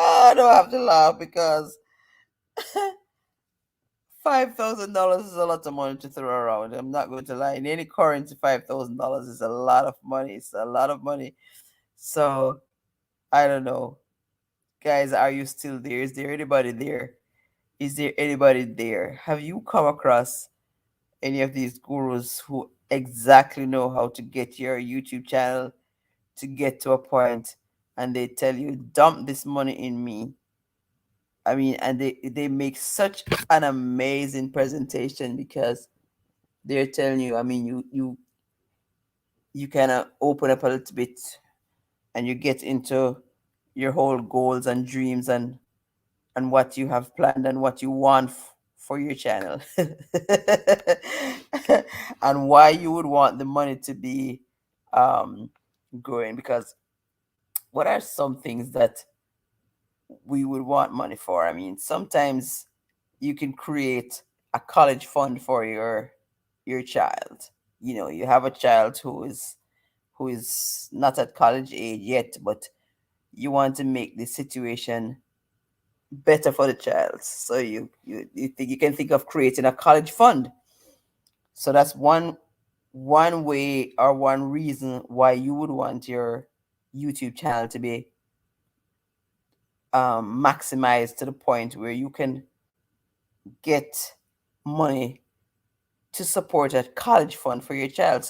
I don't have to laugh, because $5,000 is a lot of money to throw around. I'm not going to lie. In any currency, $5,000 is a lot of money. It's a lot of money. So I don't know, guys. Are you still there? Is there anybody there? Is there anybody there? Have you come across any of these gurus who exactly know how to get your YouTube channel to get to a point, and they tell you, dump this money in me? I mean, and they make such an amazing presentation, because they're telling you, I mean, you kind of open up a little bit, and you get into your whole goals and dreams, and what you have planned and what you want for your channel, and why you would want the money to be um growing. Because what are some things that we would want money for? I mean, sometimes you can create a college fund for your child. You have a child who is not at college age yet, but you want to make the situation better for the child. So you think you can think of creating a college fund. So that's one way, or one reason why you would want your YouTube channel to be maximized to the point where you can get money to support a college fund for your child.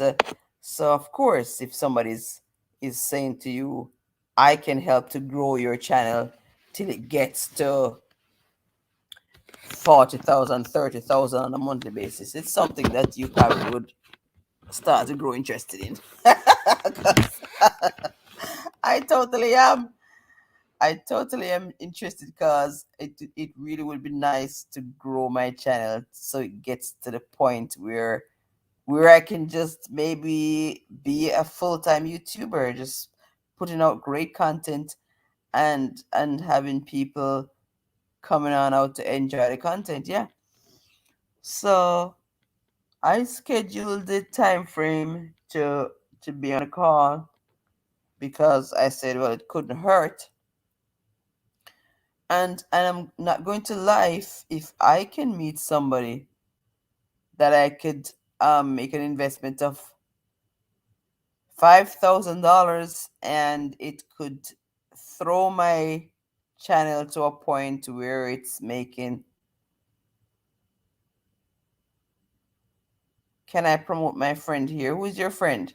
So of course, if somebody is saying to you, I can help to grow your channel till it gets to 40,000, 30,000 on a monthly basis, it's something that you probably would start to grow interested in. 'Cause I totally am. I totally am interested, because it really would be nice to grow my channel so it gets to the point where I can just maybe be a full-time YouTuber, just putting out great content, and having people coming on out to enjoy the content. Yeah. So I scheduled the time frame to be on a call because I said, well, it couldn't hurt. And I'm not going to lie, if I can meet somebody that I could make an investment of $5,000 and it could throw my channel to a point where it's making. Can I promote my friend here? Who's your friend?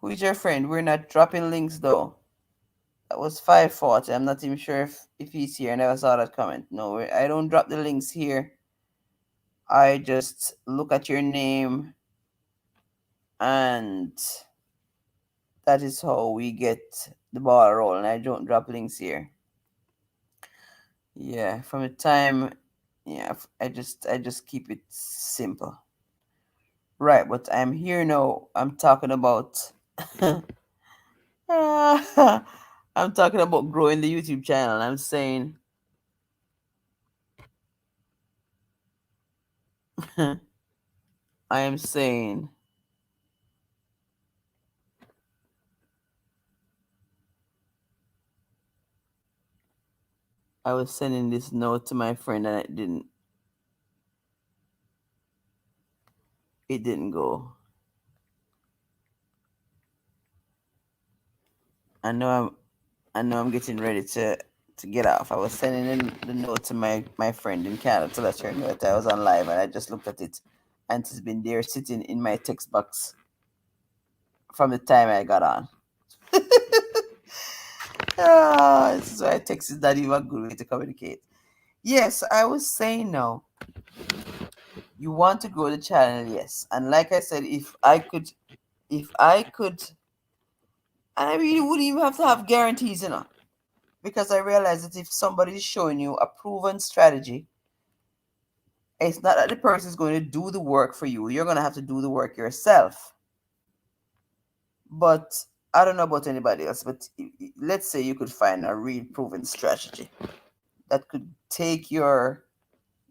Who is your friend? We're not dropping links though. That was 540. I'm not even sure if he's here. I never saw that comment. No, I don't drop the links here. I just look at your name, and that is how we get the ball rolling. I don't drop links here. Yeah, from the time, yeah, I just keep it simple. Right, but I'm here now. I'm talking about I'm talking about growing the YouTube channel. I'm saying I am saying I was sending this note to my friend and it didn't go. I know I'm getting ready to get off. I was sending in the note to my friend in Canada to let her know that I was on live, and I just looked at it, and it's been there sitting in my text box from the time I got on. This is why text is not even a good way to communicate. Yes, I was saying now, you want to grow the channel, yes. And like I said, if I could, and I really wouldn't even have to have guarantees, because I realize that if somebody is showing you a proven strategy, it's not that the person is going to do the work for you. You're going to have to do the work yourself. But I don't know about anybody else, but let's say you could find a real proven strategy that could take your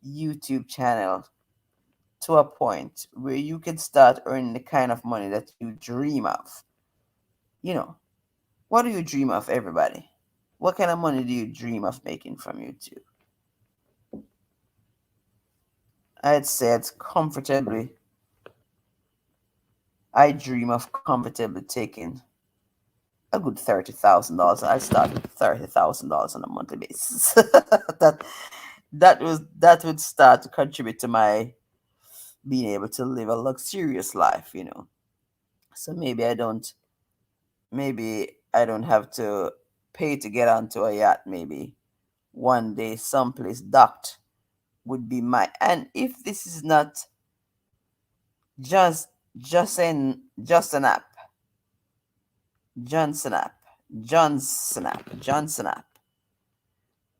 YouTube channel to a point where you can start earning the kind of money that you dream of. You know, what do you dream of, everybody? What kind of money do you dream of making from YouTube? I'd say it's comfortably, I dream of comfortably taking a good $30,000. I start with $30,000 on a monthly basis. that that would start to contribute to my being able to live a luxurious life. So maybe I don't have to pay to get onto a yacht. Maybe one day someplace docked would be my. And if this is not just just an app, Johnson app, Johnson app.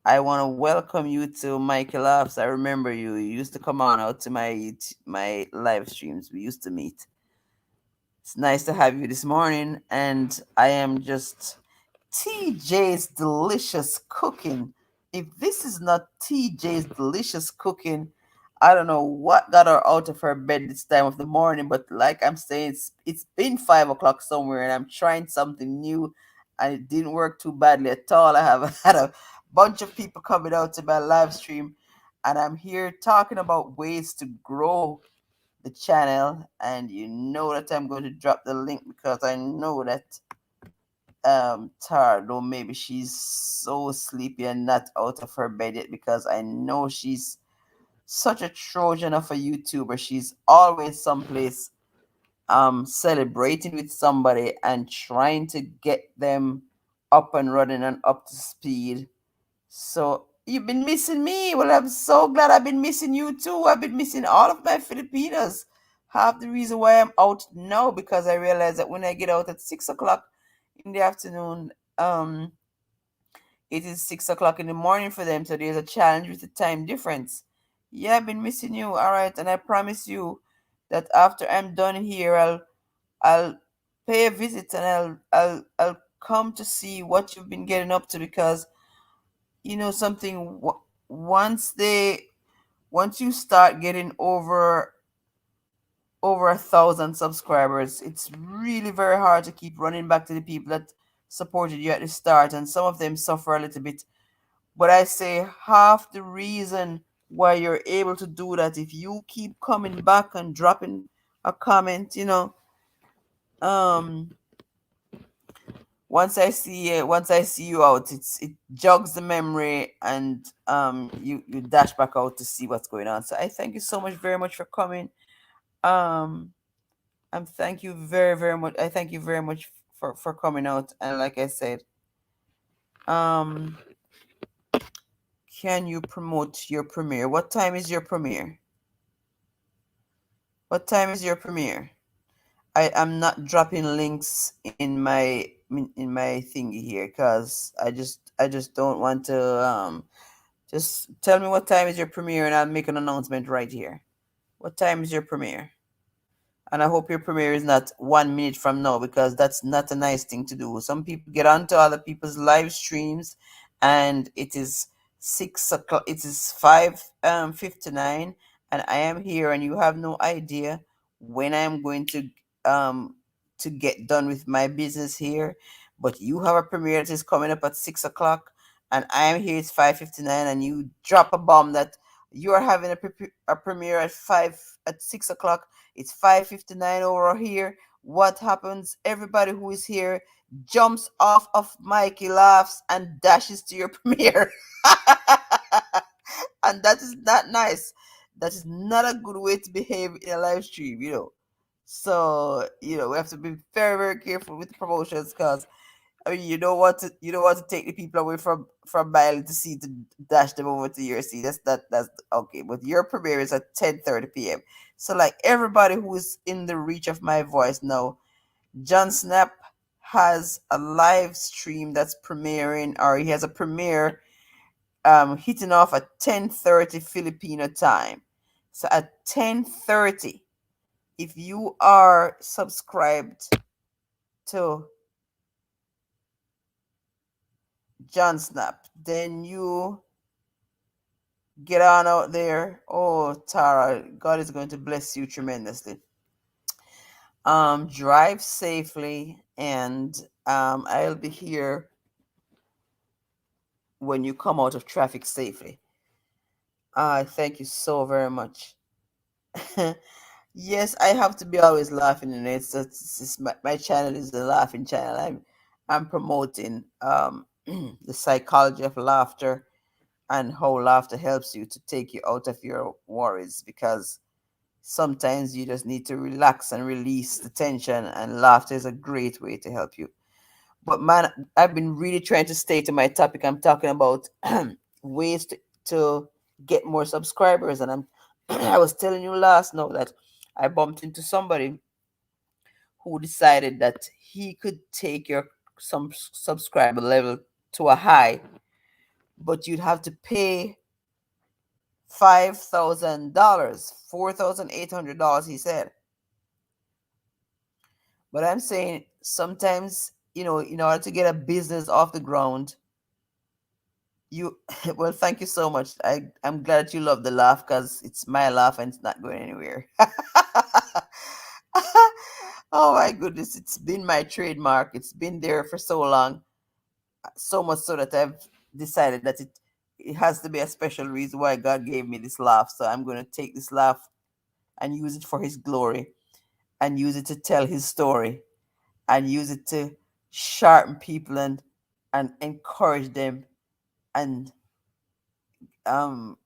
I want to welcome you to Michael Ops. I remember you. You used to come on out to my live streams. We used to meet. It's nice to have you this morning, and I am just TJ's Delicious Cooking. If this is not TJ's Delicious Cooking, I don't know what got her out of her bed this time of the morning, but like I'm saying, it's been 5 o'clock somewhere, and I'm trying something new, and it didn't work too badly at all. I have had a bunch of people coming out to my live stream, and I'm here talking about ways to grow the channel, and you know that I'm going to drop the link because I know that tired, or maybe she's so sleepy and not out of her bed yet, because I know she's such a Trojan of a YouTuber. She's always someplace celebrating with somebody and trying to get them up and running and up to speed. So you've been missing me. Well, I'm so glad I've been missing you too. I've been missing all of my Filipinos. Half the reason why I'm out now, because I realize that when I get out at 6 o'clock in the afternoon, it is 6 o'clock in the morning for them. So there's a challenge with the time difference. Yeah, I've been missing you. All right, and I promise you that after I'm done here, I'll pay a visit, and I'll come to see what you've been getting up to, because you know something. once they once you start getting over 1,000 subscribers, it's really very hard to keep running back to the people that supported you at the start, and some of them suffer a little bit. But I say half the reason why you're able to do that, if you keep coming back and dropping a comment, um, once I see you out, it jogs the memory, and you dash back out to see what's going on. So I thank you so much, very much for coming. Um, thank you very, very much. I thank you very much for coming out. And like I said, um, can you promote your premiere? What time is your premiere? What time is your premiere? I am not dropping links in my thingy here because I just don't want to. Just tell me what time is your premiere, and I'll make an announcement right here. What time is your premiere? And I hope your premiere is not 1 minute from now, because that's not a nice thing to do. Some people get onto other people's live streams, and it is 6 o'clock. It is 5:59, and I am here, and you have no idea when I am going to get done with my business here. But you have a premiere that is coming up at 6 o'clock, and I am here. It's 5:59, and you drop a bomb that you are having a premiere at 6 o'clock. It's 5:59 over here. What happens? Everybody who is here jumps off of Mikey, laughs, and dashes to your premiere. And that is not nice. That is not a good way to behave in a live stream. So, we have to be very, very careful with the promotions, because I mean, you don't want to take the people away from my to see, to dash them over to your seat. That's okay. But your premiere is at 10:30 p.m. So, like, everybody who is in the reach of my voice now, John Snap has a live stream that's premiering, or he has a premiere hitting off at 10:30 Filipino time. So at 10:30, if you are subscribed to John Snap, then you get on out there. Oh, Tara, God is going to bless you tremendously. Drive safely, and I'll be here when you come out of traffic safely. Thank you so very much. Yes, I have to be always laughing, and my channel is the laughing channel. I'm promoting the psychology of laughter, and how laughter helps you to take you out of your worries, because sometimes you just need to relax and release the tension, and laughter is a great way to help you. But man, I've been really trying to stay to my topic. I'm talking about ways to get more subscribers, and I was telling you last night that I bumped into somebody who decided that he could take your some subscriber level to a high, but you'd have to pay $5,000, $4,800, he said. But I'm saying, sometimes, in order to get a business off the ground, you well, thank you so much. I'm glad that you love the laugh, because it's my laugh and it's not going anywhere. Oh my goodness, it's been my trademark. It's been there for so long, so much so that I've decided that it has to be a special reason why God gave me this laugh. So I'm going to take this laugh and use it for His glory, and use it to tell His story, and use it to sharpen people, and encourage them, and um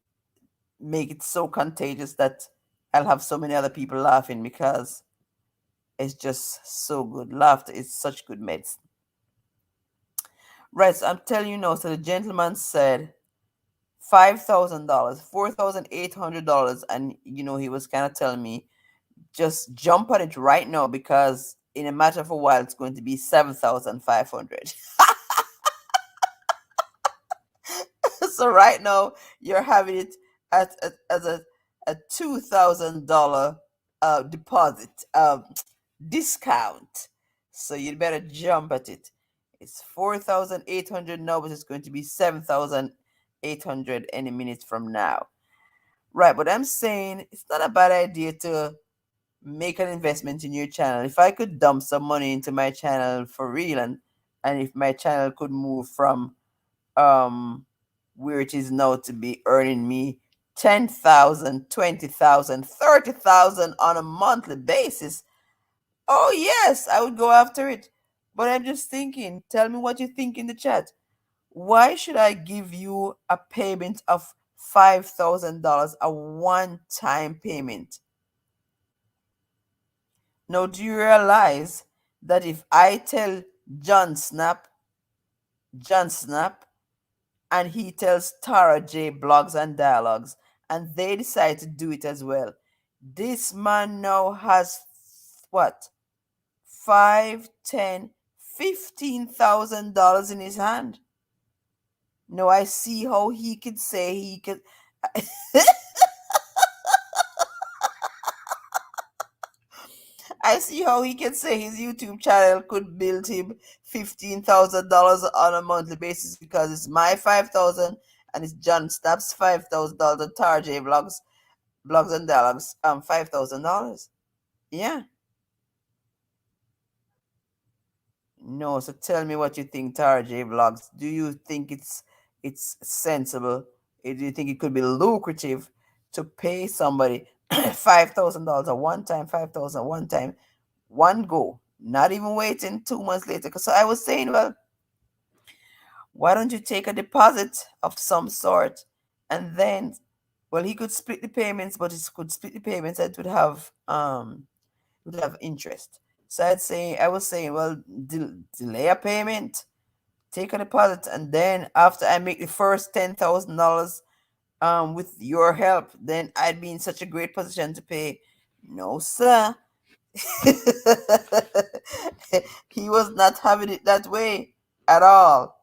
make it so contagious that I'll have so many other people laughing, because it's just so good. Laughter is such good medicine. Right, so I'm telling you now. So the gentleman said $5,000, $4,800, and he was kind of telling me, just jump on it right now, because in a matter of a while it's going to be 7,500. So right now you're having it as a $2,000 deposit discount. So you'd better jump at it. It's 4,800 now, but it's going to be 800 any minute from now. Right, but I'm saying it's not a bad idea to make an investment in your channel. If I could dump some money into my channel for real, and if my channel could move from um where it is now to be earning me 10,000, 20,000, 30,000 on a monthly basis, oh yes, I would go after it. But I'm just thinking, tell me what you think in the chat. Why should I give you a payment of $5,000, a one time payment? Now, do you realize that if I tell John Snap, John Snap, and he tells Tara J Blogs and Dialogues, and they decide to do it as well, this man now has what? Five, 10, $15,000 in his hand. No, I see how he could say he could. I see how he can say his YouTube channel could build him $15,000 on a monthly basis because it's my 5,000 and it's John Snap's $5,000 and Tarjay Blogs and Dialogues $5,000. Yeah. No, so tell me what you think, Tarjay Vlogs. Do you think it's sensible? Do you think it could be lucrative to pay somebody $5,000 a one time, 5,000 one time, one go, not even waiting 2 months later? So I was saying, well, why don't you take a deposit of some sort, and then, well, he could split the payments, but he could split the payments and it would have interest. So I was saying, well, delay a payment, take a deposit, and then after I make the first $10,000, with your help, then I'd be in such a great position to pay. No, sir. He was not having it that way at all.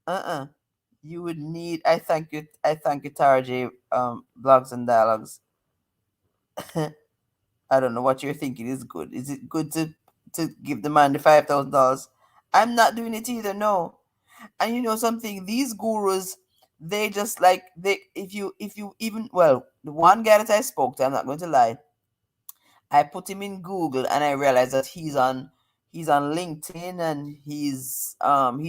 Uh-uh. You would need. I thank you, Tara J. Blogs and Dialogues. I don't know what you're thinking is good. Is it good to give the man the $5,000? I'm not doing it either. No. And you know something, these gurus, they just like they if you even, well, the one guy that I spoke to, I'm not going to lie, I put him in Google and I realized that he's on LinkedIn, and he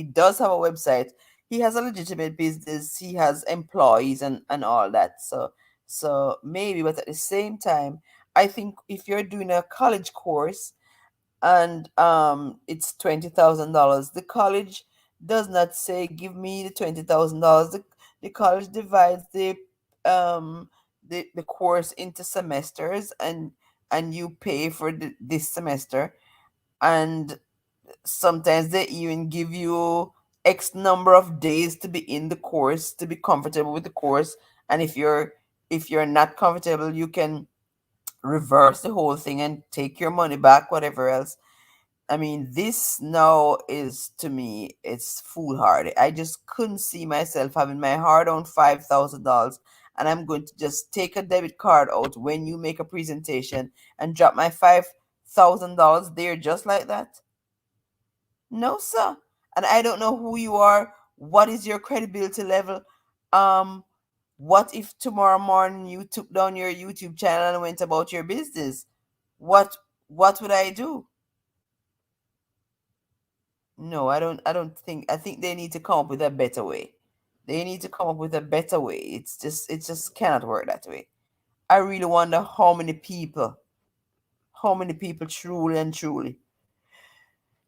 does have a website. He has a legitimate business, he has employees and all that. So maybe, but at the same time, I think if you're doing a college course and it's $20,000, the college does not say give me the $20,000. The college divides the course into semesters, and you pay for this semester, and sometimes they even give you x number of days to be in the course, to be comfortable with the course. And if you're not comfortable, you can reverse the whole thing and take your money back, whatever else. I mean, this now is, to me, it's foolhardy. I just couldn't see myself having my hard-earned $5,000, and I'm going to just take a debit card out when you make a presentation and drop my $5,000 there just like that. No, sir. And I don't know who you are. What is your credibility level? Um, what if tomorrow morning you took down your YouTube channel and went about your business? What what would I do? No, I don't think. I think they need to come up with a better way. They need to come up with a better way. It just cannot work that way. I really wonder how many people truly and truly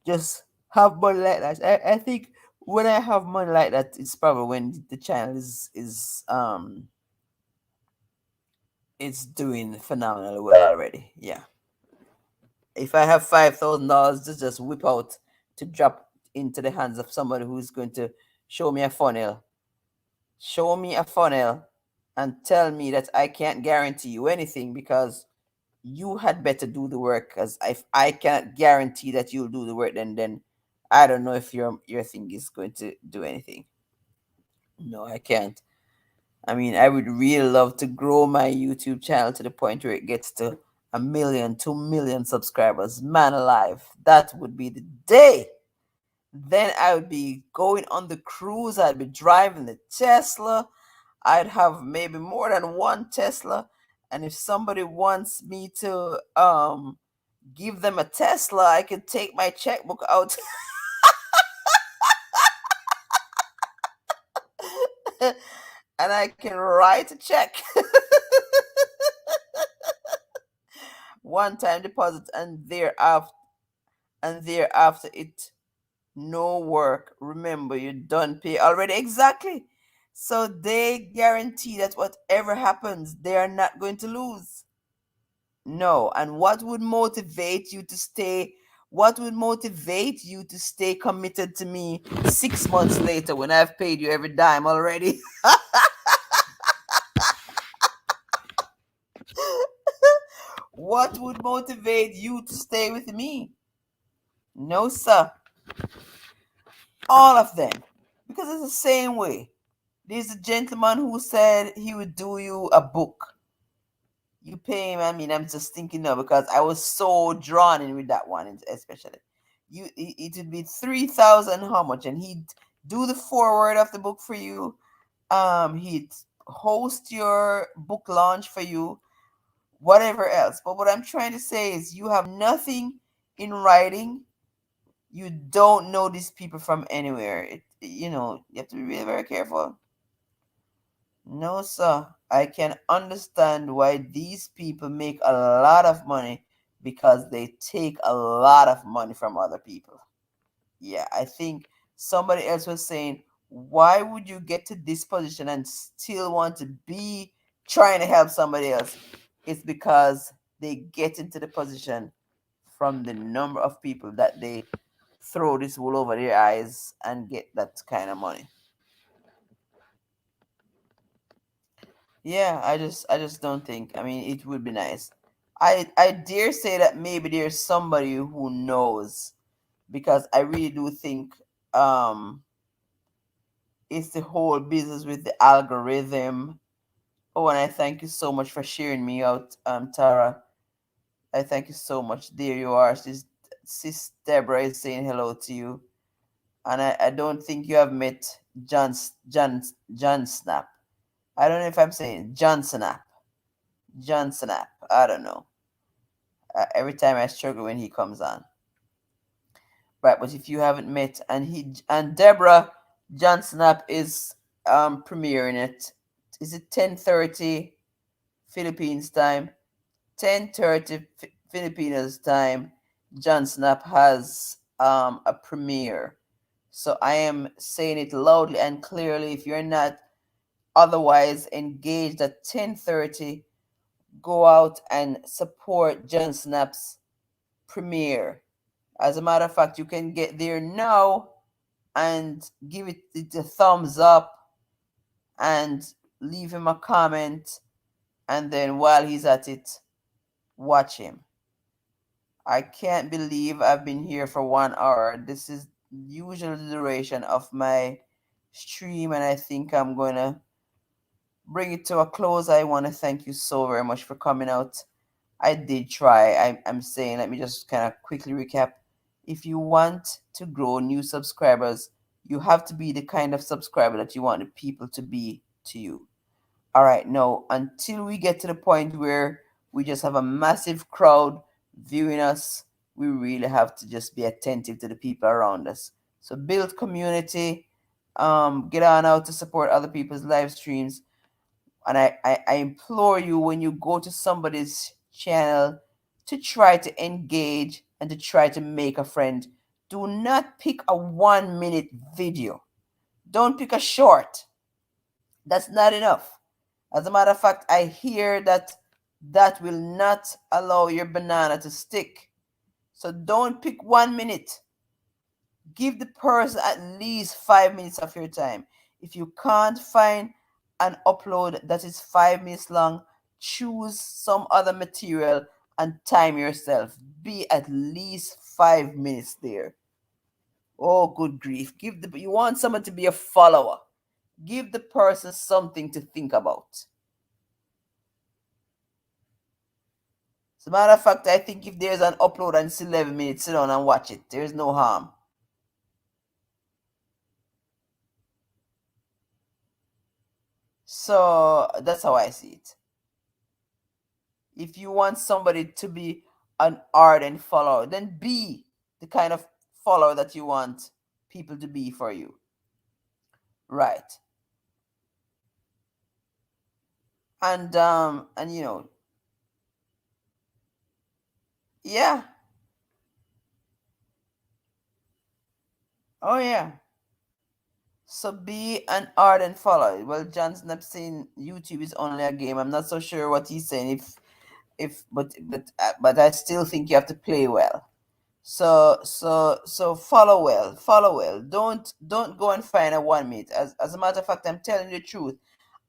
just have money like that. I think when I have money like that, it's probably when the channel is doing phenomenally well already. Yeah. If I have $5,000 to just whip out to drop into the hands of somebody who's going to show me a funnel, show me a funnel and tell me that I can't guarantee you anything because you had better do the work. Because if I cannot guarantee that you'll do the work, then I don't know if your thing is going to do anything. No, I can't. I mean, I would really love to grow my YouTube channel to the point where it gets to a million, 2 million subscribers. Man alive, that would be the day. Then I would be going on the cruise. I'd be driving the Tesla. I'd have maybe more than one Tesla. And if somebody wants me to give them a Tesla, I could take my checkbook out and I can write a check. One time deposit, and thereafter it no work. Remember, you done pay already. Exactly. So they guarantee that whatever happens, they are not going to lose. No. And what would motivate you to stay committed to me 6 months later when I've paid you every dime already? What would motivate you to stay with me? No, sir. All of them. Because it's the same way. There's a gentleman who said he would do you a book. You pay him. I mean, I'm just thinking now because I was so drawn in with that one, especially. It would be 3,000. How much? And he'd do the foreword of the book for you. He'd host your book launch for you. Whatever else. But what I'm trying to say is, you have nothing in writing. You don't know these people from anywhere. You have to be really very careful. No, sir. I can understand why these people make a lot of money because they take a lot of money from other people. Yeah, I think somebody else was saying, why would you get to this position and still want to be trying to help somebody else? It's because they get into the position from the number of people that they throw this wool over their eyes and get that kind of money. Yeah, I just don't think. I mean, it would be nice. I dare say that maybe there's somebody who knows, because I really do think um it's the whole business with the algorithm. Oh, and I thank you so much for sharing me out, Tara. I thank you so much. There you are. Sis Deborah is saying hello to you. And I don't think you have met John Snap. I don't know if I'm saying John Snap. John Snap. I don't know. Every time I struggle when he comes on. Right, but if you haven't met, and Deborah John Snap is premiering it. Is it 10:30 Philippines time? 10:30 Filipinos time. John Snap has a premiere. So I am saying it loudly and clearly. If you're not otherwise engaged at 10:30, go out and support John Snap's premiere. As a matter of fact, you can get there now and give it a thumbs up and leave him a comment. And then while he's at it, watch him. I can't believe I've been here for 1 hour. This is usual duration of my stream, and I think I'm going to bring it to a close. I want to thank you so very much for coming out. I did try. I'm saying, let me just kind of quickly recap. If you want to grow new subscribers, you have to be the kind of subscriber that you want the people to be to you. All right, no, until we get to the point where we just have a massive crowd viewing us, we really have to just be attentive to the people around us. So build community, get on out to support other people's live streams. And I implore you, when you go to somebody's channel, to try to engage and to try to make a friend. Do not pick a 1 minute video. Don't pick a short. That's not enough. As a matter of fact, I hear that that will not allow your banana to stick. So don't pick 1 minute. Give the person at least 5 minutes of your time. If you can't find an upload that is 5 minutes long, choose some other material and time yourself. Be at least 5 minutes there. Oh, good grief. You want someone to be a follower. Give the person something to think about. As a matter of fact, I think if there's an upload and it's 11 minutes, sit down and watch it. There's no harm. So that's how I see it. If you want somebody to be an ardent follower, then be the kind of follower that you want people to be for you. Right. And yeah. Oh yeah. So be an ardent follower. Well, John Snap saying YouTube is only a game. I'm not so sure what he's saying. If but I still think you have to play well. So follow well, follow well. Don't go and find a 1 minute. As a matter of fact, I'm telling you the truth.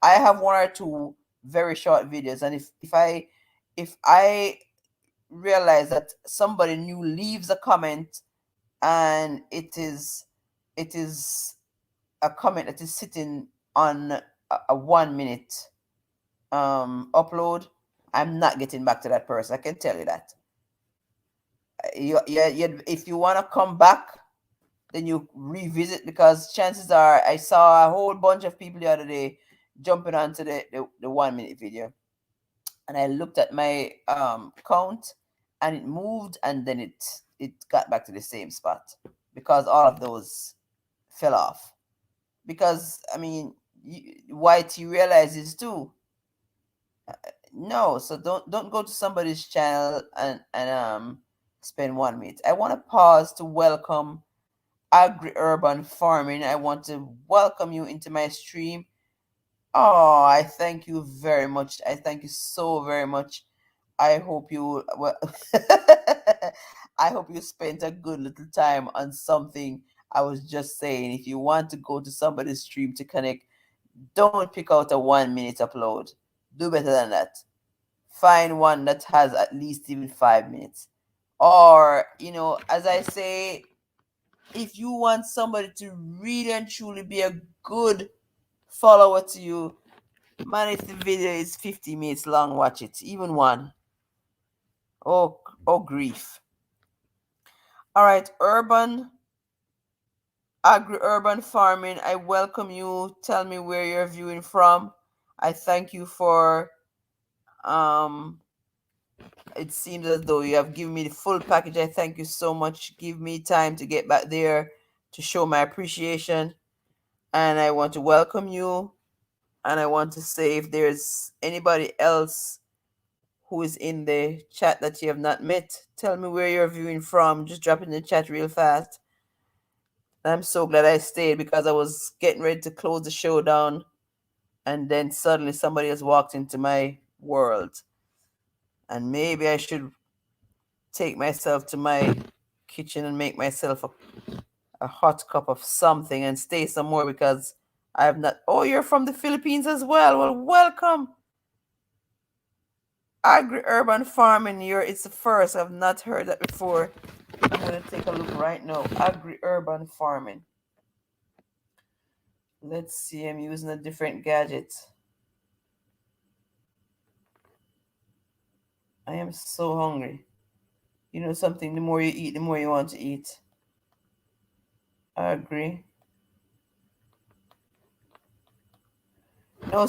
I have one or two very short videos, and if I realize that somebody new leaves a comment and it is a comment that is sitting on a 1 minute upload, I'm not getting back to that person. I can tell you that. If you want to come back, then you revisit, because chances are I saw a whole bunch of people the other day jumping onto the 1 minute video, and I looked at my count, and it moved, and then it got back to the same spot because all of those fell off. Because I mean, YT realizes too. No, so don't go to somebody's channel and spend 1 minute. I want to pause to welcome Agri Urban Farming. I want to welcome you into my stream. Oh, I thank you very much. I thank you so very much. I hope you well, I hope you spent a good little time on something I was just saying. If you want to go to somebody's stream to connect, don't pick out a 1 minute upload. Do better than that. Find one that has at least even 5 minutes. Or, as I say, if you want somebody to really and truly be a good follower to you, man, if the video is 50 minutes long, watch it. Even one. Oh grief. All right, agri-urban farming. I welcome you. Tell me where you're viewing from. I thank you for um it seems as though you have given me the full package. I thank you so much. Give me time to get back there to show my appreciation. And I want to welcome you. And I want to say, if there's anybody else who is in the chat that you have not met, tell me where you're viewing from. Just drop it in the chat real fast. And I'm so glad I stayed, because I was getting ready to close the show down. And then suddenly somebody has walked into my world. And maybe I should take myself to my kitchen and make myself a hot cup of something and stay some more, because I have not. Oh, you're from the Philippines as well. Well, welcome. Agri-urban farming. It's the first. I've not heard that before. I'm gonna take a look right now. Agri-urban farming. Let's see. I'm using a different gadget. I am so hungry. You know something? The more you eat, the more you want to eat. I agree. No,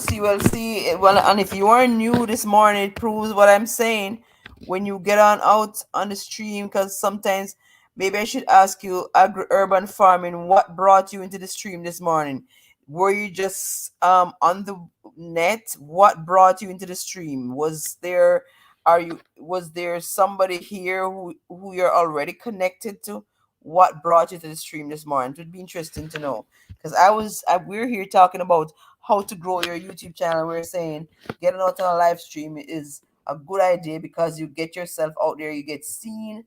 well, and if you are new this morning, it proves what I'm saying. When you get on out on the stream, because sometimes maybe I should ask you, agri-urban farming, what brought you into the stream this morning? Were you just on the net? What brought you into the stream? Was there somebody here who you're already connected to? What brought you to the stream this morning? It would be interesting to know, because we're here talking about how to grow your YouTube channel. We're saying getting out on a live stream is a good idea, because you get yourself out there, you get seen.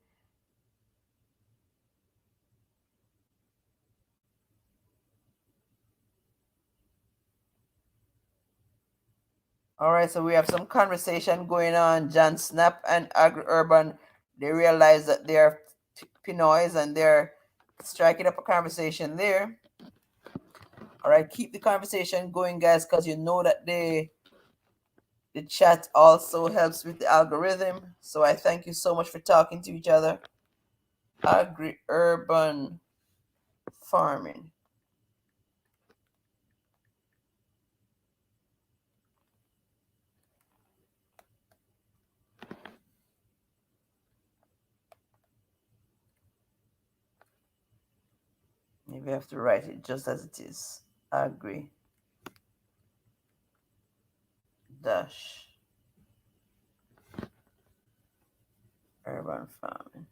All right, so we have some conversation going on. John Snap and Agri Urban, they realize that they're Pinoys, and they're striking up a conversation there. All right, keep the conversation going, guys, because you know that the chat also helps with the algorithm. So I thank you so much for talking to each other. Agri-urban farming. Maybe I have to write it just as it is. Agri dash urban farming.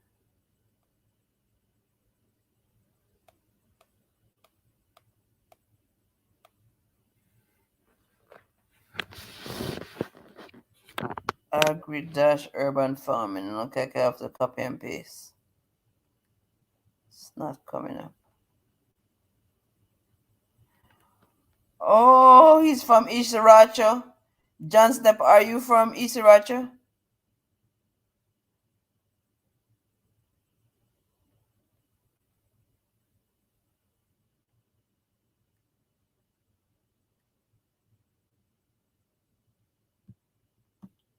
Agri dash urban farming. Okay, I have to copy and paste. It's not coming up. Oh, he's from Isaracho. John Step, are you from Isaracho?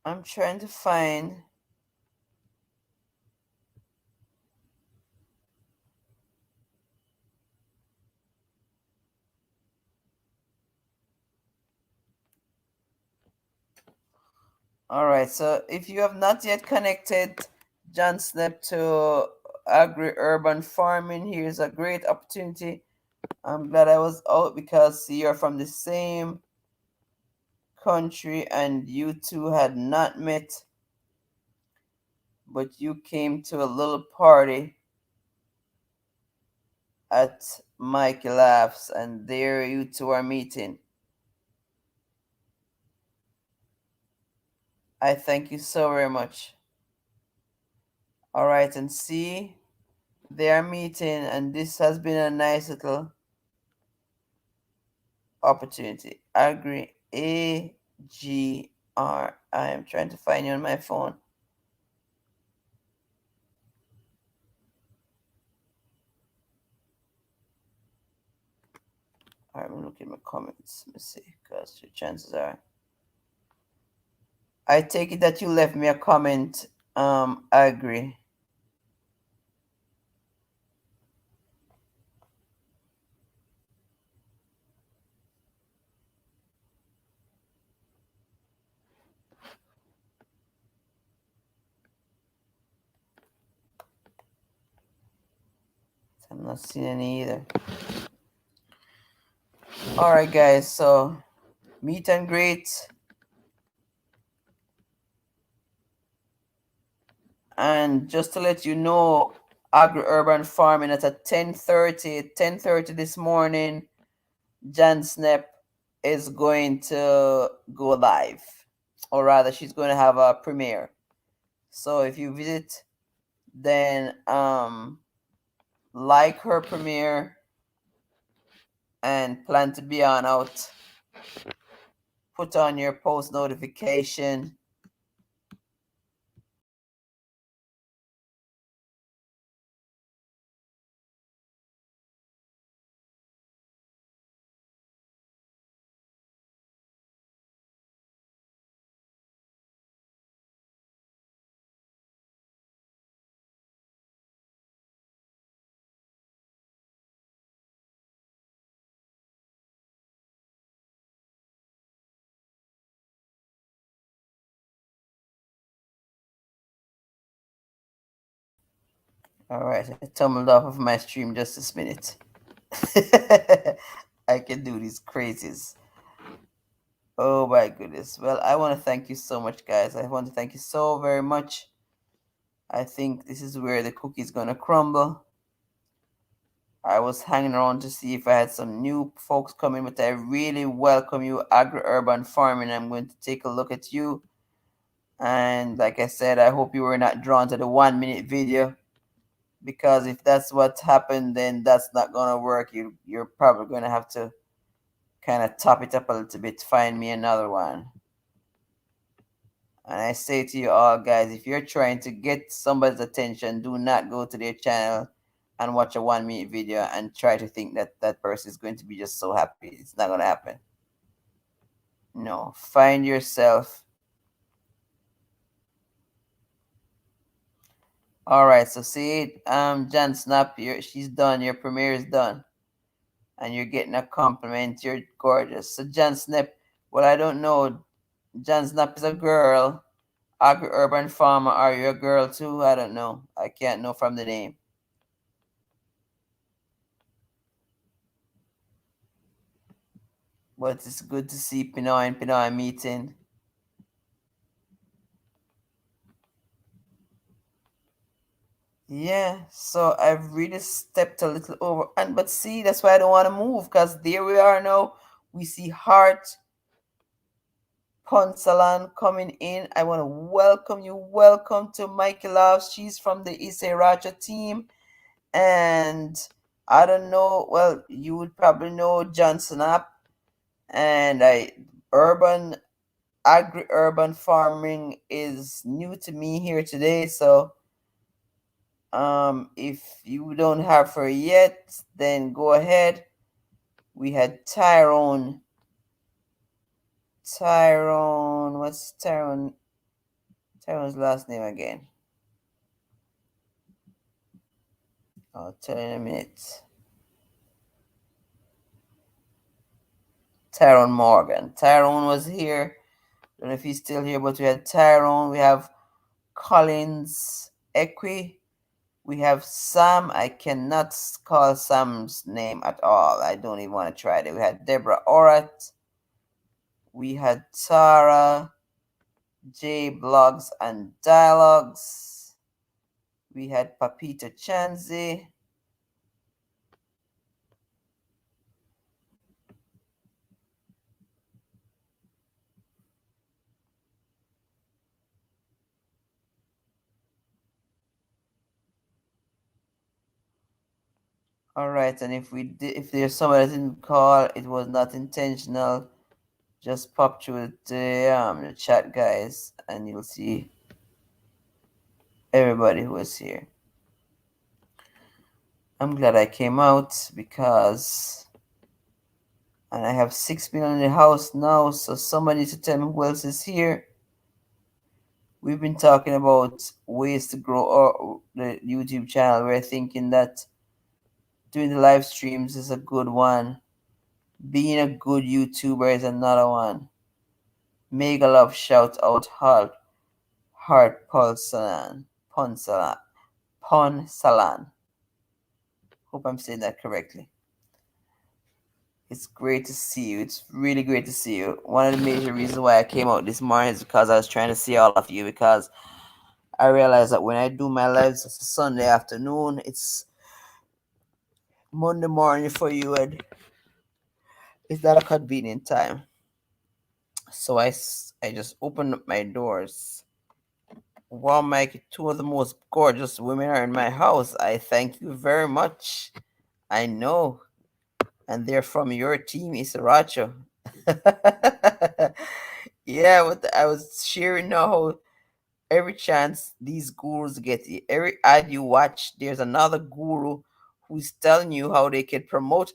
I'm trying to find. All right, so if you have not yet connected John Snap to agri-urban farming, here's a great opportunity. I'm glad I was out because you're from the same country and you two had not met, but you came to a little party at Mike Laughs, and there you two are meeting. I thank you so very much. All right, and see, they are meeting, and this has been a nice little opportunity. Agri AGR. I am trying to find you on my phone. All right, I'm looking at my comments. Let me see, because the chances are. I take it that you left me a comment. Agri. I'm not seeing any either. All right, guys. So meet and greet. And just to let you know, agri-urban farming at a 10:30 this morning, Jan Snap is going to go live. Or rather, she's going to have a premiere. So if you visit, then like her premiere and plan to be on out. Put on your post notification. All right, I tumbled off of my stream just this minute. I can do these crazies. Oh my goodness. Well, I want to thank you so much, guys. I want to thank you so very much. I think this is where the cookie's gonna crumble. I was hanging around to see if I had some new folks coming, but I really welcome you, Agri Urban Farming. I'm going to take a look at you. And like I said, I hope you were not drawn to the 1 minute video, because if that's what happened, then that's not gonna work. You're probably gonna have to kind of top it up a little bit, find me another one. And I say to you all, guys, if you're trying to get somebody's attention, do not go to their channel and watch a 1 minute video and try to think that that person is going to be just so happy. It's not going to happen. No, find yourself. All right, so see, Jan Snap, she's done. Your premiere is done, and you're getting a compliment. You're gorgeous. So Jan Snap, well, I don't know. Jan Snap is a girl. Agri Urban Farmer, are you a girl too? I don't know. I can't know from the name. but it's good to see Pinoy and Pinoy meeting. Yeah, so I've really stepped a little over, and but see, that's why I don't want to move because there we are now. We see Heart Ponsalan coming in. I want to welcome you. Welcome to Mikey Love. She's from the Issei Raja team, and I don't know. Well, you would probably know Johnson App, and I urban agri-urban farming is new to me here today. So if you don't have her yet, then go ahead. We had Tyrone, what's Tyrone's last name again? I'll tell you in a minute. Tyrone Morgan. Tyrone was here. Don't know if he's still here, but we had Tyrone. We have Collins Equi. We have Sam. I cannot call Sam's name at all. I don't even want to try it. We had Deborah Orat. We had Tara, J Blogs and Dialogues. We had Papita Chanzi. All right, and if there's somebody that didn't call, it was not intentional. Just pop through the chat, guys, and you'll see everybody who is here. I'm glad I came out because, and I have 6 million in the house now, so somebody needs to tell me who else is here. We've been talking about ways to grow the YouTube channel. We're thinking that doing the live streams is a good one. Being a good YouTuber is another one. Mega love shout out Heart Ponsalan. Hope I'm saying that correctly. It's great to see you. It's really great to see you. One of the major reasons why I came out this morning is because I was trying to see all of you, because I realized that when I do my lives, it's a Sunday afternoon. It's Monday morning for you, and it's not a convenient time. So I just opened up my doors. Wow, Mike, two of the most gorgeous women are in my house. I thank you very much. I know. And they're from your team, Isaracho. Yeah, I was sharing how every chance these gurus get you, every ad you watch, there's another guru who's telling you how they can promote.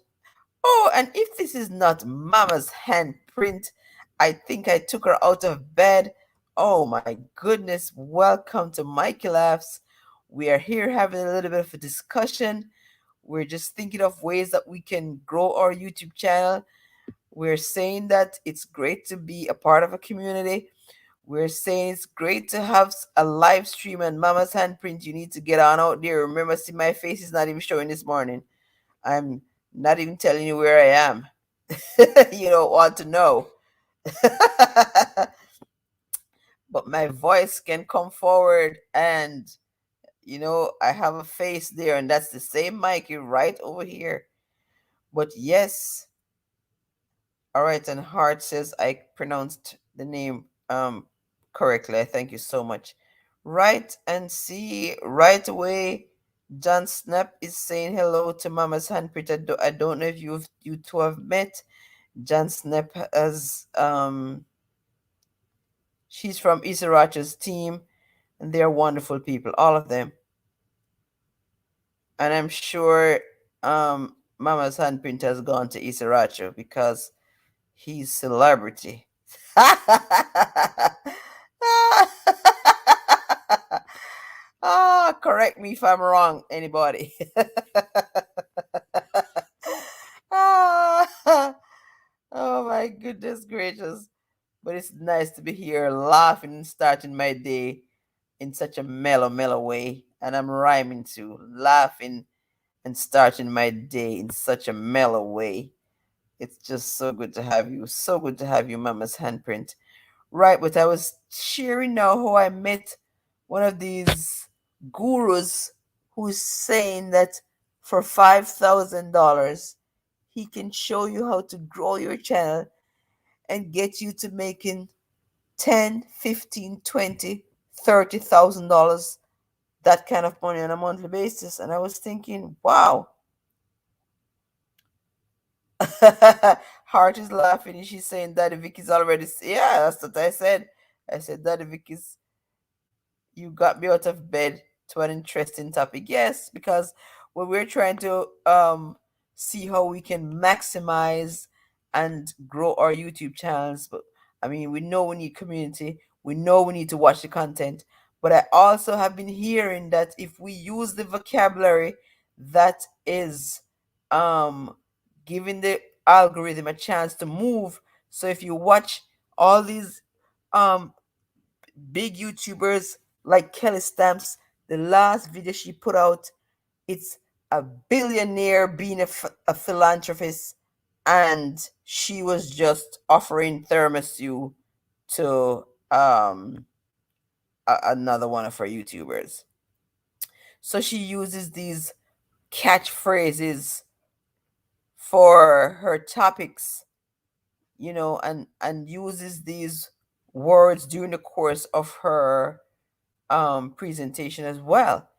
Oh, and if this is not Mama's handprint, I think I took her out of bed. Oh my goodness. Welcome to Mikey Laughs. We are here having a little bit of a discussion. We're just thinking of ways that we can grow our YouTube channel. We're saying that it's great to be a part of a community. We're saying it's great to have a live stream and Mama's handprint. You need to get on out there. Remember, see, my face is not even showing this morning. I'm not even telling you where I am. You don't want to know. But my voice can come forward, and I have a face there, and that's the same mic right over here. But yes, all right, and Hart says I pronounced the name correctly. I thank you so much. Right, and see right away, John Snap is saying hello to Mama's handprint. I don't know if you two have met. John Snap as she's from Isaracha's team, and they're wonderful people, all of them. And I'm sure Mama's handprint has gone to Isaracha because he's celebrity. Correct me if I'm wrong, anybody. Ah, oh my goodness gracious. But it's nice to be here laughing and starting my day in such a mellow way. And I'm rhyming too, laughing and starting my day in such a mellow way. It's just so good to have you. So good to have you, Mama's Handprint. Right, but I was sharing now how I met one of these gurus who's saying that for $5,000 he can show you how to grow your channel and get you to making 10, 15, 20, $30,000, that kind of money on a monthly basis. And I was thinking, wow. Heart is laughing and she's saying Daddy Vic is already yeah, that's what I said. I said Daddy Vic is you got me out of bed to an interesting topic. Yes, because when we're trying to see how we can maximize and grow our YouTube channels, but I mean we know we need community, we know we need to watch the content, but I also have been hearing that if we use the vocabulary that is um giving the algorithm a chance to move. So if you watch all these um big YouTubers like Kelly Stamps, the last video she put out, it's a billionaire being a philanthropist, and she was just offering tiramisu to another one of her YouTubers. So she uses these catchphrases for her topics, and uses these words during the course of her presentation as well.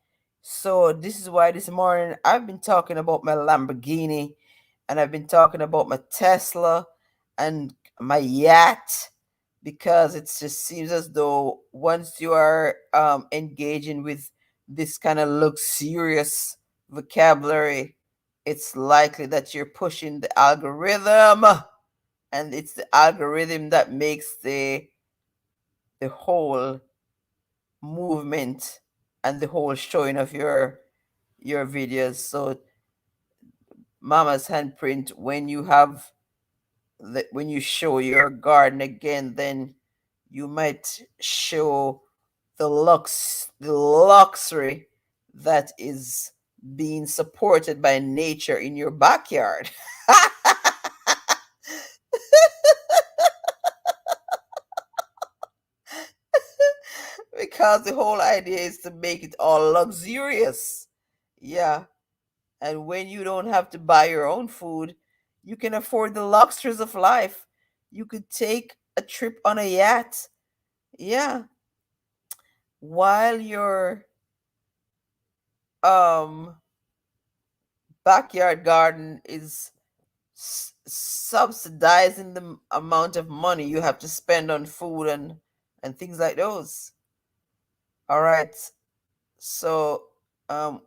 So this is why this morning I've been talking about my Lamborghini, and I've been talking about my Tesla and my yacht, because it just seems as though once you are engaging with this kind of luxurious vocabulary, it's likely that you're pushing the algorithm, and it's the algorithm that makes the whole movement and the whole showing of your videos. So Mama's Handprint, when you show your garden again, then you might show the luxury that is being supported by nature in your backyard. Because the whole idea is to make it all luxurious. Yeah. And when you don't have to buy your own food, you can afford the luxuries of life. You could take a trip on a yacht. Yeah. While your um backyard garden is subsidizing the amount of money you have to spend on food and things like those. All right. So, um,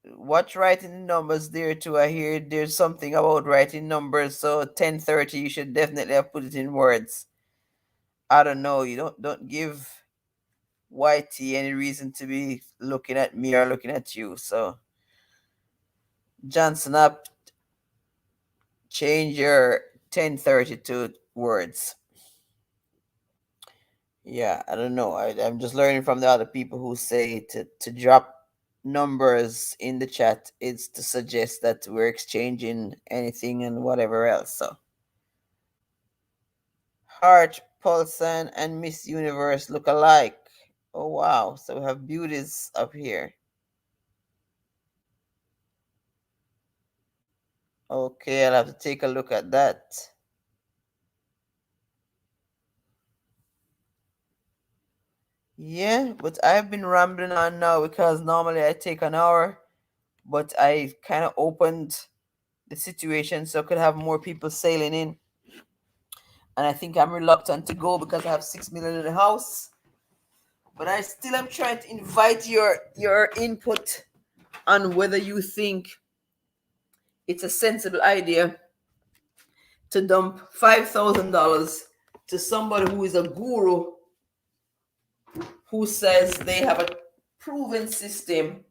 watch writing the numbers there too. I hear there's something about writing numbers. So 10:30, you should definitely have put it in words. I don't know. You don't give YT any reason to be looking at me or looking at you. So Johnson up, change your 10:30 to words. Yeah, I don't know. I'm just learning from the other people who say to drop numbers in the chat is to suggest that we're exchanging anything and whatever else. So Heart, Pulsan, and Miss Universe look alike. Oh wow. So we have beauties up here. Okay, I'll have to take a look at that. Yeah, but I've been rambling on now because normally I take an hour, but I kind of opened the situation so I could have more people sailing in. And I think I'm reluctant to go because I have 6 million in the house. But I still am trying to invite your input on whether you think it's a sensible idea to dump $5,000 to somebody who is a guru who says they have a proven system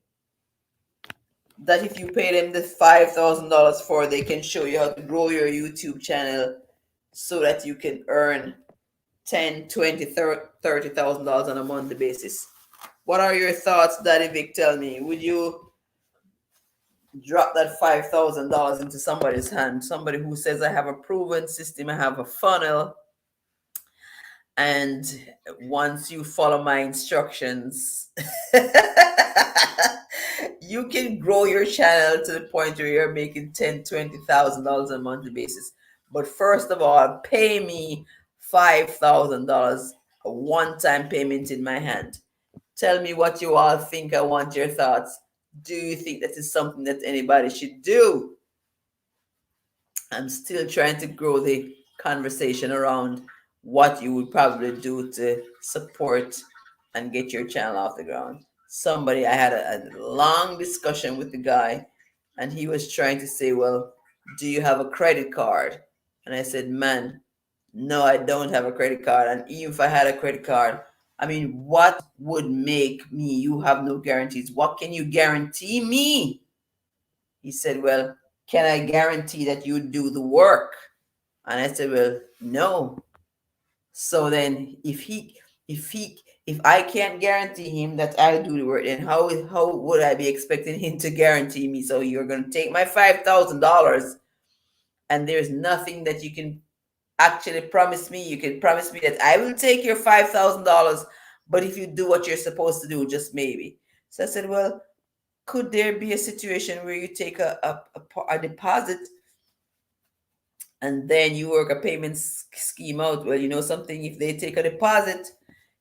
that if you pay them the $5,000 for, they can show you how to grow your YouTube channel so that you can earn 10, 20, $30,000 on a monthly basis. What are your thoughts, Daddy Vic? Tell me, drop that $5,000 into somebody's hand. Somebody who says, I have a proven system, I have a funnel, and once you follow my instructions, you can grow your channel to the point where you're making $10,000, $20,000 on a monthly basis. But first of all, pay me $5,000, a one-time payment in my hand. Tell me what you all think. I want your thoughts. Do you think that is something that anybody should do? I'm still trying to grow the conversation around what you would probably do to support and get your channel off the ground. Somebody, I had a long discussion with the guy, and he was trying to say, well, do you have a credit card? And I said, man, no, I don't have a credit card. And even if I had a credit card, I mean, what would make me? You have no guarantees. What can you guarantee me? He said, well, can I guarantee that you do the work? And I said, well, no. So then if I can't guarantee him that I do the work, then how would I be expecting him to guarantee me? So you're gonna take my $5,000 and there's nothing that you can actually promise me. You can promise me that I will take your $5,000, but if you do what you're supposed to do, just maybe. So I said, well, could there be a situation where you take a deposit and then you work a payment scheme out? Well, you know something, if they take a deposit,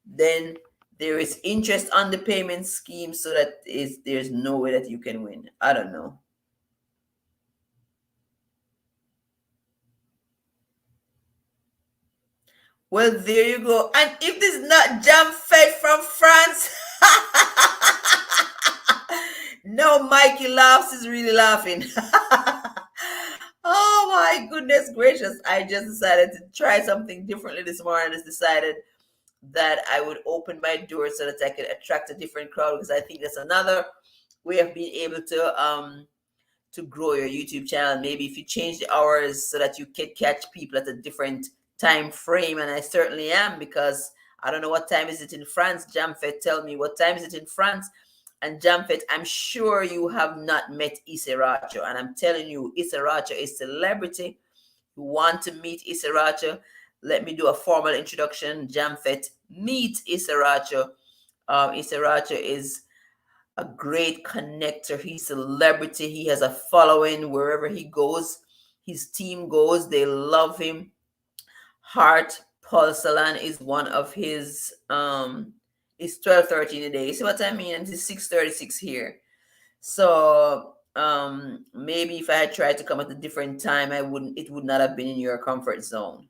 then there is interest on the payment scheme, so that is there's no way that you can win. I don't know. Well, there you go. And if this is not Jam Fed from France, no, Mikey laughs is really laughing. Oh my goodness gracious. I just decided to try something differently this morning. I just decided that I would open my door so that I could attract a different crowd, because I think that's another way of being able to grow your YouTube channel. Maybe if you change the hours so that you can catch people at a different time frame, and I certainly am, because I don't know what time is it in France. Jamfet, tell me what time is it in France. And Jamfet, I'm sure you have not met Iseracho, and I'm telling you, Iseracho is celebrity. You want to meet Iseracho? Let me do a formal introduction. Jamfet, meet Iseracho. Iseracho is a great connector. He's a celebrity. He has a following wherever he goes. His team goes. They love him. Heart Porcelain is one of his it's 12:13 a day. You see what I mean? And it's 6:36 here. So maybe if I had tried to come at a different time, it would not have been in your comfort zone.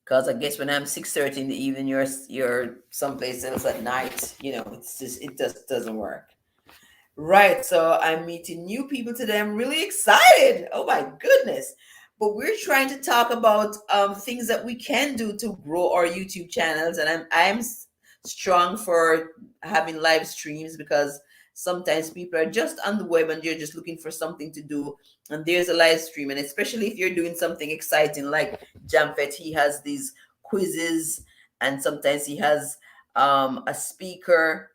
Because I guess when I'm 6:30 in the evening, you're someplace else at night. You know, it just doesn't work. Right. So I'm meeting new people today. I'm really excited. Oh my goodness. But we're trying to talk about things that we can do to grow our YouTube channels. And I'm strong for having live streams, because sometimes people are just on the web and they're just looking for something to do. And there's a live stream. And especially if you're doing something exciting like Jamfet, he has these quizzes, and sometimes he has a speaker.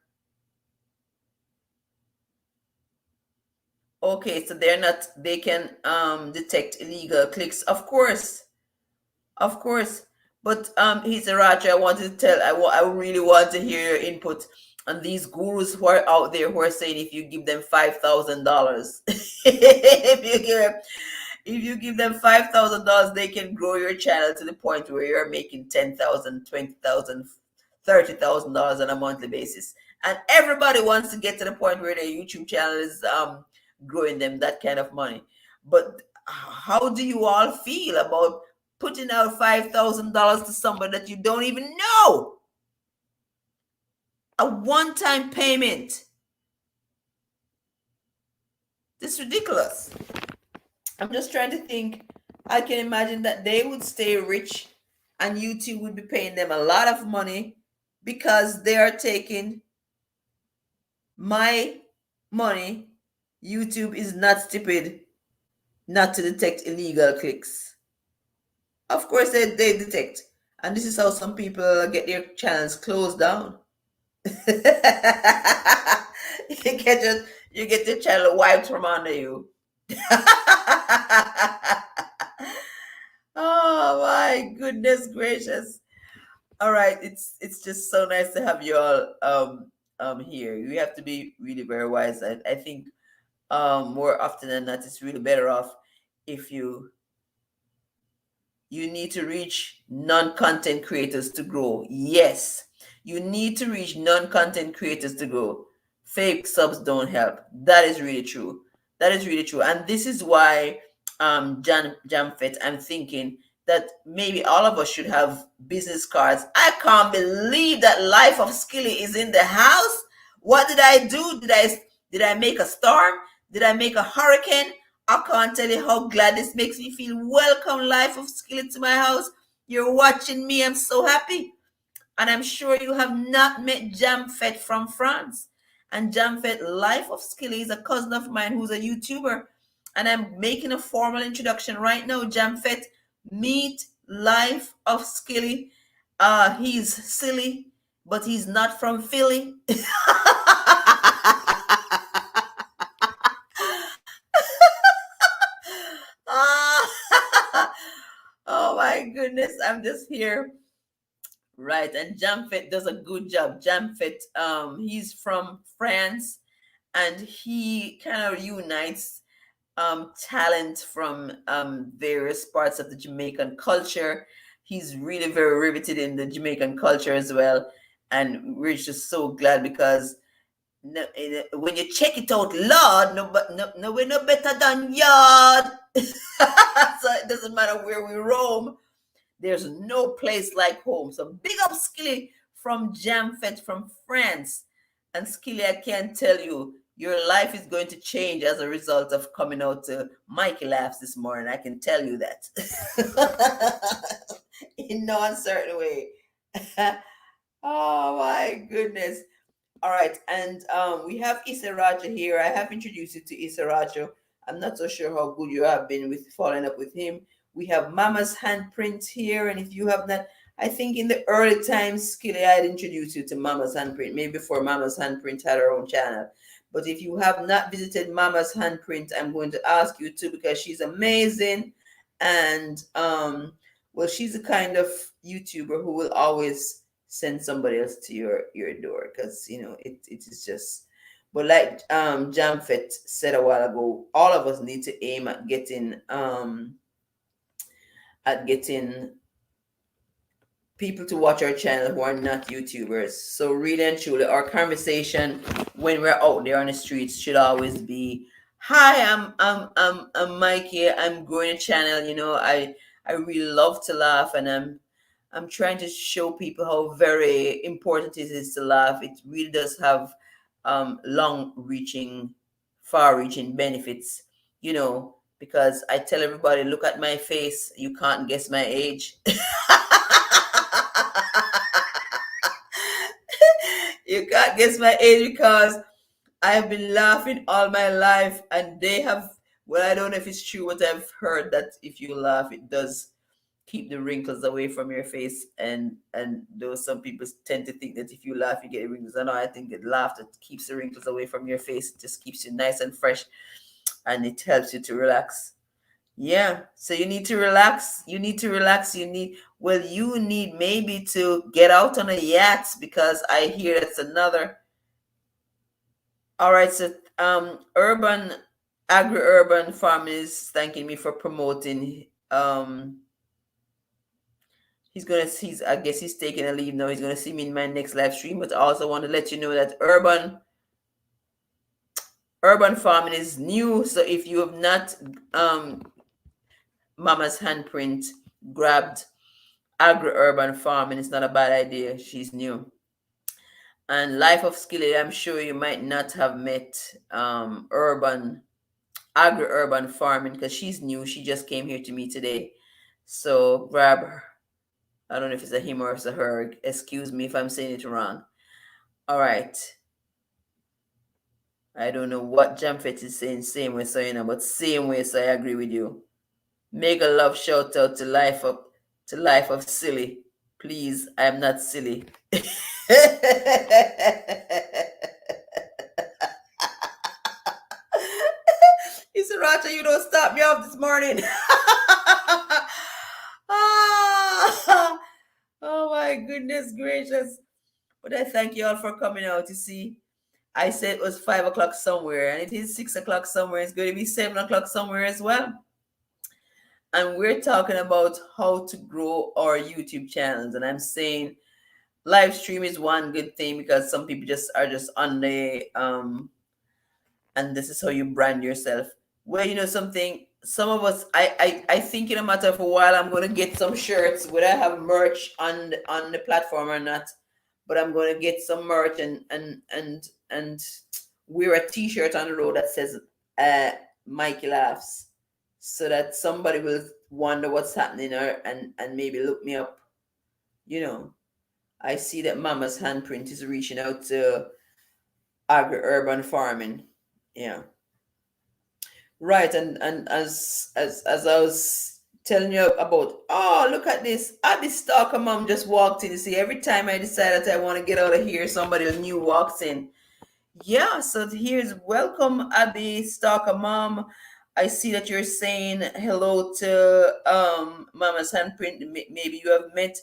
Okay, so they can detect illegal clicks. Of course. Of course. But he's a Raja. I wanted to tell I really want to hear your input on these gurus who are out there who are saying if you give them $5,000, if you give them $5,000, they can grow your channel to the point where you're making $10,000, $20,000, $30,000 on a monthly basis. And everybody wants to get to the point where their YouTube channel is growing them that kind of money. But how do you all feel about putting out $5,000 to somebody that you don't even know? A one-time payment. This is ridiculous. I'm just trying to think. I can imagine that they would stay rich and YouTube would be paying them a lot of money because they are taking my money. YouTube is not stupid not to detect illegal clicks. Of course, they detect. And this is how some people get their channels closed down. You get your child wiped from under you. Oh my goodness gracious. All right, it's just so nice to have you all here. You have to be really very wise. I think more often than not it's really better off if you need to reach non-content creators to grow. Yes, you need to reach non-content creators to grow. Fake subs don't help. That is really true. That is really true. And this is why Jamfet, I'm thinking that maybe all of us should have business cards. I can't believe that Life of Skilly is in the house. What did I do? Did I make a storm? Did I make a hurricane? I can't tell you how glad this makes me feel. Welcome, Life of Skillet, to my house. You're watching me. I'm so happy. And I'm sure you have not met Jamfet from France. And Jamfet, Life of Skilly, is a cousin of mine who's a YouTuber. And I'm making a formal introduction right now. Jamfet, meet Life of Skilly. He's silly, but he's not from Philly. Ah, oh my goodness, I'm just here. Right, and Jamfet does a good job. Jamfet, he's from France, and he kind of unites talent from various parts of the Jamaican culture. He's really very riveted in the Jamaican culture as well, and we're just so glad because no, when you check it out, Lord, no, we're no better than yard. So it doesn't matter where we roam. There's no place like home. So big up Skilly from Jamfet from France. And Skilly, I can tell you, your life is going to change as a result of coming out to Mikey Laughs this morning. I can tell you that. In no uncertain way. Oh my goodness. All right, and we have Issa Raja here. I have introduced you to Issa Raja. I'm not so sure how good you have been with following up with him. We have Mama's Handprint here, and if you have not, I think in the early times, Skilly, I'd introduced you to Mama's Handprint, maybe before Mama's Handprint had her own channel. But if you have not visited Mama's Handprint, I'm going to ask you to because she's amazing, and well, she's the kind of YouTuber who will always send somebody else to your door because it is just. But like Jamfet said a while ago, all of us need to aim at getting people to watch our channel who are not YouTubers. So really and truly, our conversation when we're out there on the streets should always be, "Hi, I'm Mikey. I'm growing a channel. I really love to laugh, and I'm trying to show people how very important it is to laugh. It really does have long-reaching, far-reaching benefits. Because I tell everybody, look at my face. You can't guess my age." You can't guess my age because I have been laughing all my life, and they have. Well, I don't know if it's true, but I've heard that if you laugh, it does keep the wrinkles away from your face. And though some people tend to think that if you laugh, you get wrinkles. I know. I think that laughter keeps the wrinkles away from your face. It just keeps you nice and fresh, and it helps you to relax. Yeah. So you need to relax. You need to relax. You need maybe to get out on a yacht because I hear that's another. All right. So urban agri-urban farm is thanking me for promoting. He's I guess he's taking a leave now. He's gonna see me in my next live stream. But I also want to let you know that urban farming is new. So if you have not Mama's Handprint grabbed agri-urban farming, it's not a bad idea. She's new. And Life of Skillet, I'm sure you might not have met urban agri-urban farming because she's new. She just came here to me today. So grab her. I don't know if it's a him or it's a her. Excuse me if I'm saying it wrong. All right. I don't know what Jamfet is saying, same way, so but same way, so I agree with you. Make a love shout out to Life of Silly. Please, I am not silly. you don't stop me off this morning. Ah, oh my goodness gracious. But I thank you all for coming out. You see, I said it was 5 o'clock somewhere, and it is 6 o'clock somewhere. It's going to be 7 o'clock somewhere as well. And we're talking about how to grow our YouTube channels. And I'm saying live stream is one good thing because some people just are just on the and this is how you brand yourself. Well, you know something, some of us, I think in a matter of a while I'm gonna get some shirts, whether I have merch on the platform or not, but I'm gonna get some merch and wear a t-shirt on the road that says Mikey Laughs, so that somebody will wonder what's happening and maybe look me up. You know, I see that Mama's handprint is reaching out to agri-urban farming. Yeah. Right, and as I was telling you about, oh look at this. Abby Stalker Mom just walked in. You see, every time I decide that I want to get out of here, somebody new walks in. Yeah, so here's welcome, Abby Stalker Mom. I see that you're saying hello to Mama's handprint. Maybe you have met,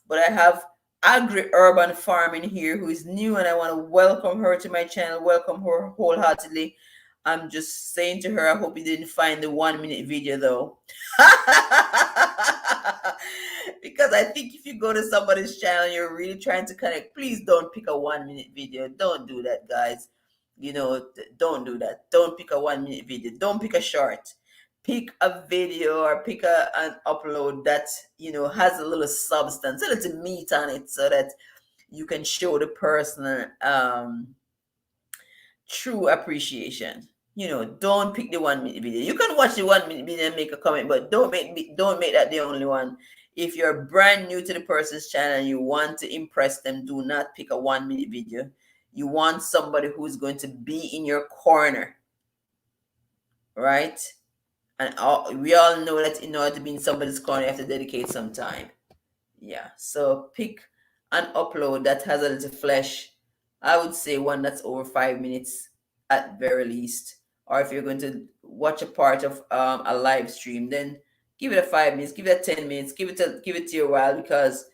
but I have agri-urban farming here who is new, and I want to welcome her to my channel, welcome her wholeheartedly. I'm just saying to her, I hope you didn't find the 1 minute video though. Because I think if you go to somebody's channel, you're really trying to connect. Please don't pick a 1 minute video. Don't do that, guys. You know, don't do that. Don't pick a 1 minute video. Don't pick a short. Pick a video or pick an upload that, you know, has a little substance, a little meat on it, so that you can show the person true appreciation. You know, don't pick the 1 minute video. You can watch the 1 minute video and make a comment, but don't make that the only one. If you're brand new to the person's channel and you want to impress them, do not pick a 1 minute video. You want somebody who's going to be in your corner, right? And we all know that in order to be in somebody's corner, you have to dedicate some time. Yeah. So pick an upload that has a little flesh. I would say one that's over 5 minutes at very least. Or if you're going to watch a part of a live stream, then give it a 5 minutes, give it a 10 minutes, give it to your while, because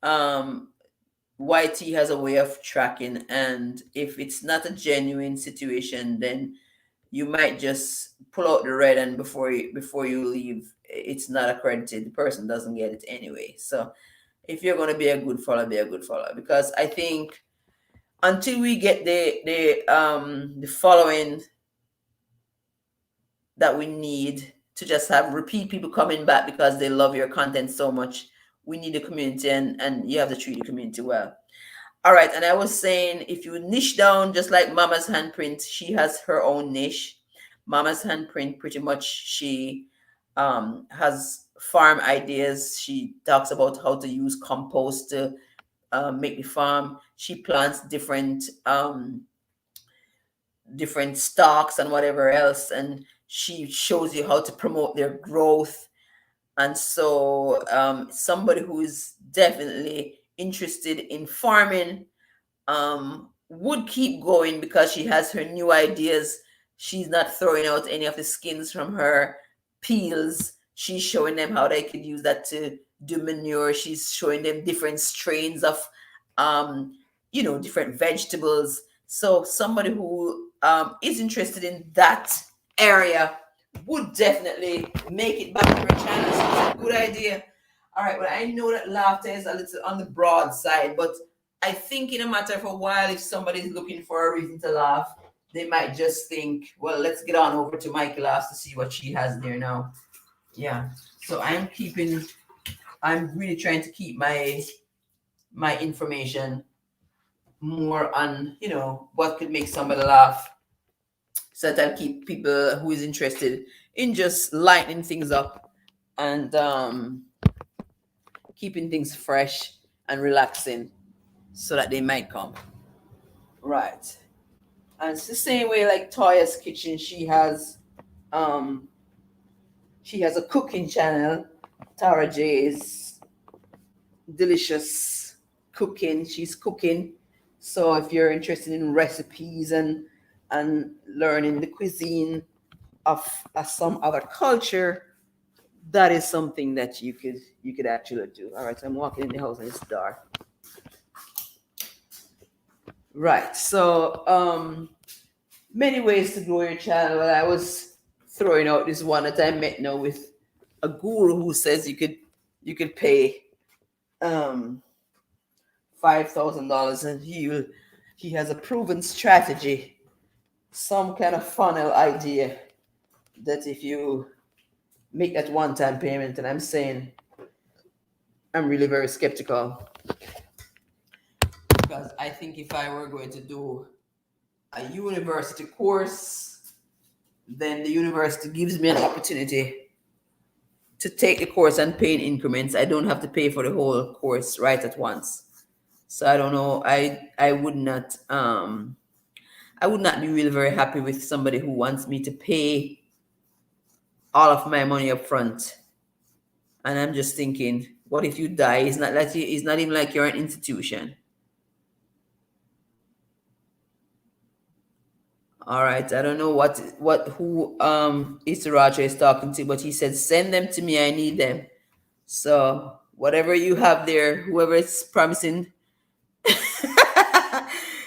YT has a way of tracking, and if it's not a genuine situation, then you might just pull out the red, and before you leave, it's not accredited. The person doesn't get it anyway. So if you're going to be a good follower, be a good follower, because I think until we get the following that we need to just have repeat people coming back because they love your content so much, we need a community, and you have to treat the community well. All right, and I was saying, if you niche down, just like Mama's handprint, she has her own niche. Mama's handprint, pretty much, she has farm ideas. She talks about how to use compost to make the farm. She plants different stocks and whatever else, and she shows you how to promote their growth. And so somebody who is definitely interested in farming would keep going, because she has her new ideas. She's not throwing out any of the skins from her peels. She's showing them how they could use that to do manure. She's showing them different strains of different vegetables. So somebody who is interested in that area would definitely make it back to her channel. So it's a good idea. All right, well, I know that laughter is a little on the broad side, but I think in a matter of a while, if somebody's looking for a reason to laugh, they might just think, well, let's get on over to Mikey Laughs to see what she has there now. Yeah. So I'm really trying to keep my information more on, what could make somebody laugh, so that I'll keep people who is interested in just lightening things up and keeping things fresh and relaxing, so that they might come. Right. And it's the same way like Toya's Kitchen. She has a cooking channel. Tara J's delicious cooking. She's cooking. So if you're interested in recipes and learning the cuisine, of some other culture, that is something that you could actually do. All right, so I'm walking in the house and it's dark. Right. So many ways to grow your channel. I was throwing out this one that I met now with a guru who says you could pay $5,000 and he has a proven strategy, some kind of funnel idea that if you make that one-time payment, and I'm saying I'm really very skeptical, because I think if I were going to do a university course, then the university gives me an opportunity to take the course and pay in increments. I don't have to pay for the whole course right at once. So I don't know. I would not be really very happy with somebody who wants me to pay all of my money up front. And I'm just thinking, what if you die? It's not even like you're an institution. All right. I don't know who Isaracha is talking to, but he said, send them to me. I need them. So whatever you have there, whoever is promising,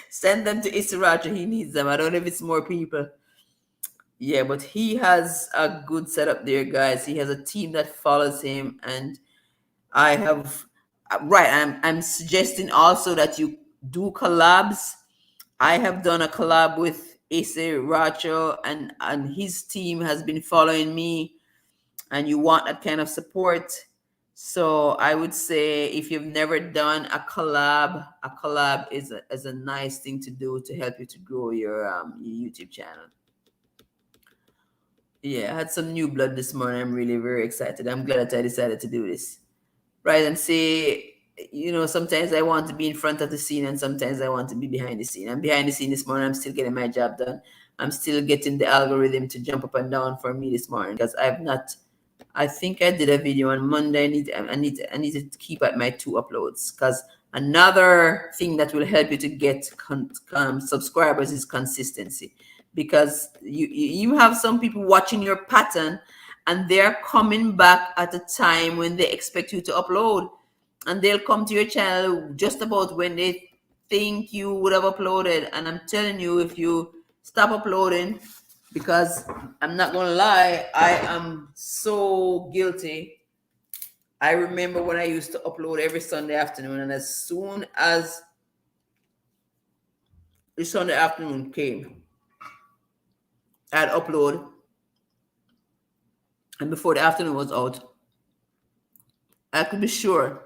send them to Isaracha. He needs them. I don't know if it's more people. Yeah, but he has a good setup there, guys. He has a team that follows him, and I have right. I'm suggesting also that you do collabs. I have done a collab with Issey Racho, and his team has been following me, and you want that kind of support. So I would say if you've never done a collab is a nice thing to do to help you to grow your YouTube channel. Yeah, I had some new blood this morning. I'm really very excited. I'm glad that I decided to do this. Right, and say, sometimes I want to be in front of the scene and sometimes I want to be behind the scene. I'm behind the scene this morning. I'm still getting my job done. I'm still getting the algorithm to jump up and down for me this morning, because I think I did a video on Monday. I need to keep at my 2 uploads, because another thing that will help you to get subscribers is consistency. Because you have some people watching your pattern and they're coming back at a time when they expect you to upload, and they'll come to your channel just about when they think you would have uploaded. And I'm telling you, if you stop uploading, because I'm not gonna lie, I am so guilty. I remember when I used to upload every Sunday afternoon, and as soon as the Sunday afternoon came, I'd upload, and before the afternoon was out, I could be sure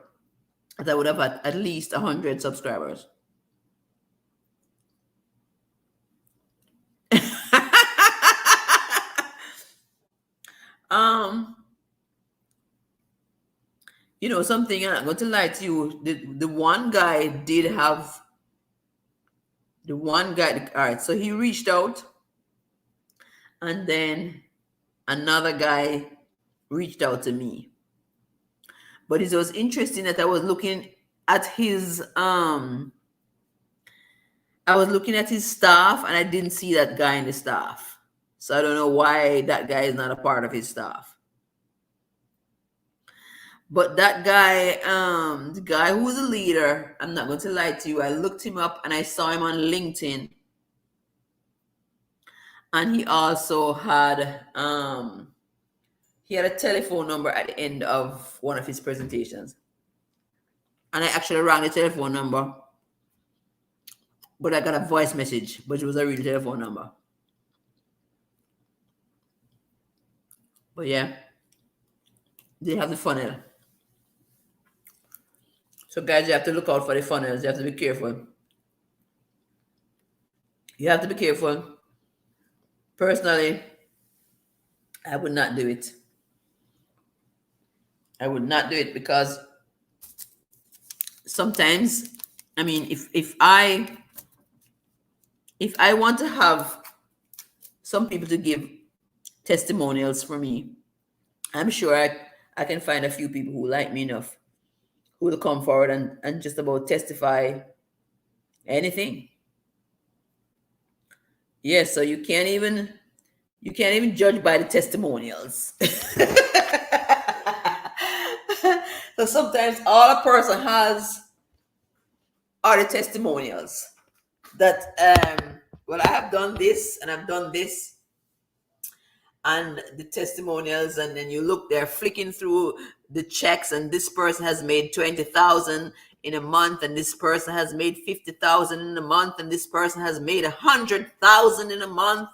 that I would have had at least 100 subscribers. Something, I'm not going to lie to you, the one guy did have, all right, so he reached out, and then another guy reached out to me. But it was interesting that I was looking at his staff, and I didn't see that guy in the staff. So I don't know why that guy is not a part of his staff. But that guy, the guy who was a leader, I'm not going to lie to you, I looked him up and I saw him on LinkedIn. And he also had a telephone number at the end of one of his presentations. And I actually rang the telephone number, but I got a voice message, but it was a real telephone number. But yeah, they have the funnel. So guys, you have to look out for the funnels. You have to be careful. You have to be careful. Personally, I would not do it. I would not do it, because sometimes, I mean, if I want to have some people to give testimonials for me, I'm sure I can find a few people who like me enough, who will come forward and just about testify anything. Yes, so you can't even You can't even judge by the testimonials. So sometimes all a person has are the testimonials that well, I have done this and I've done this, and the testimonials, and then you look, they're flicking through the checks, and this person has made 20,000 in a month, and this person has made 50,000 in a month, and this person has made 100,000 in a month.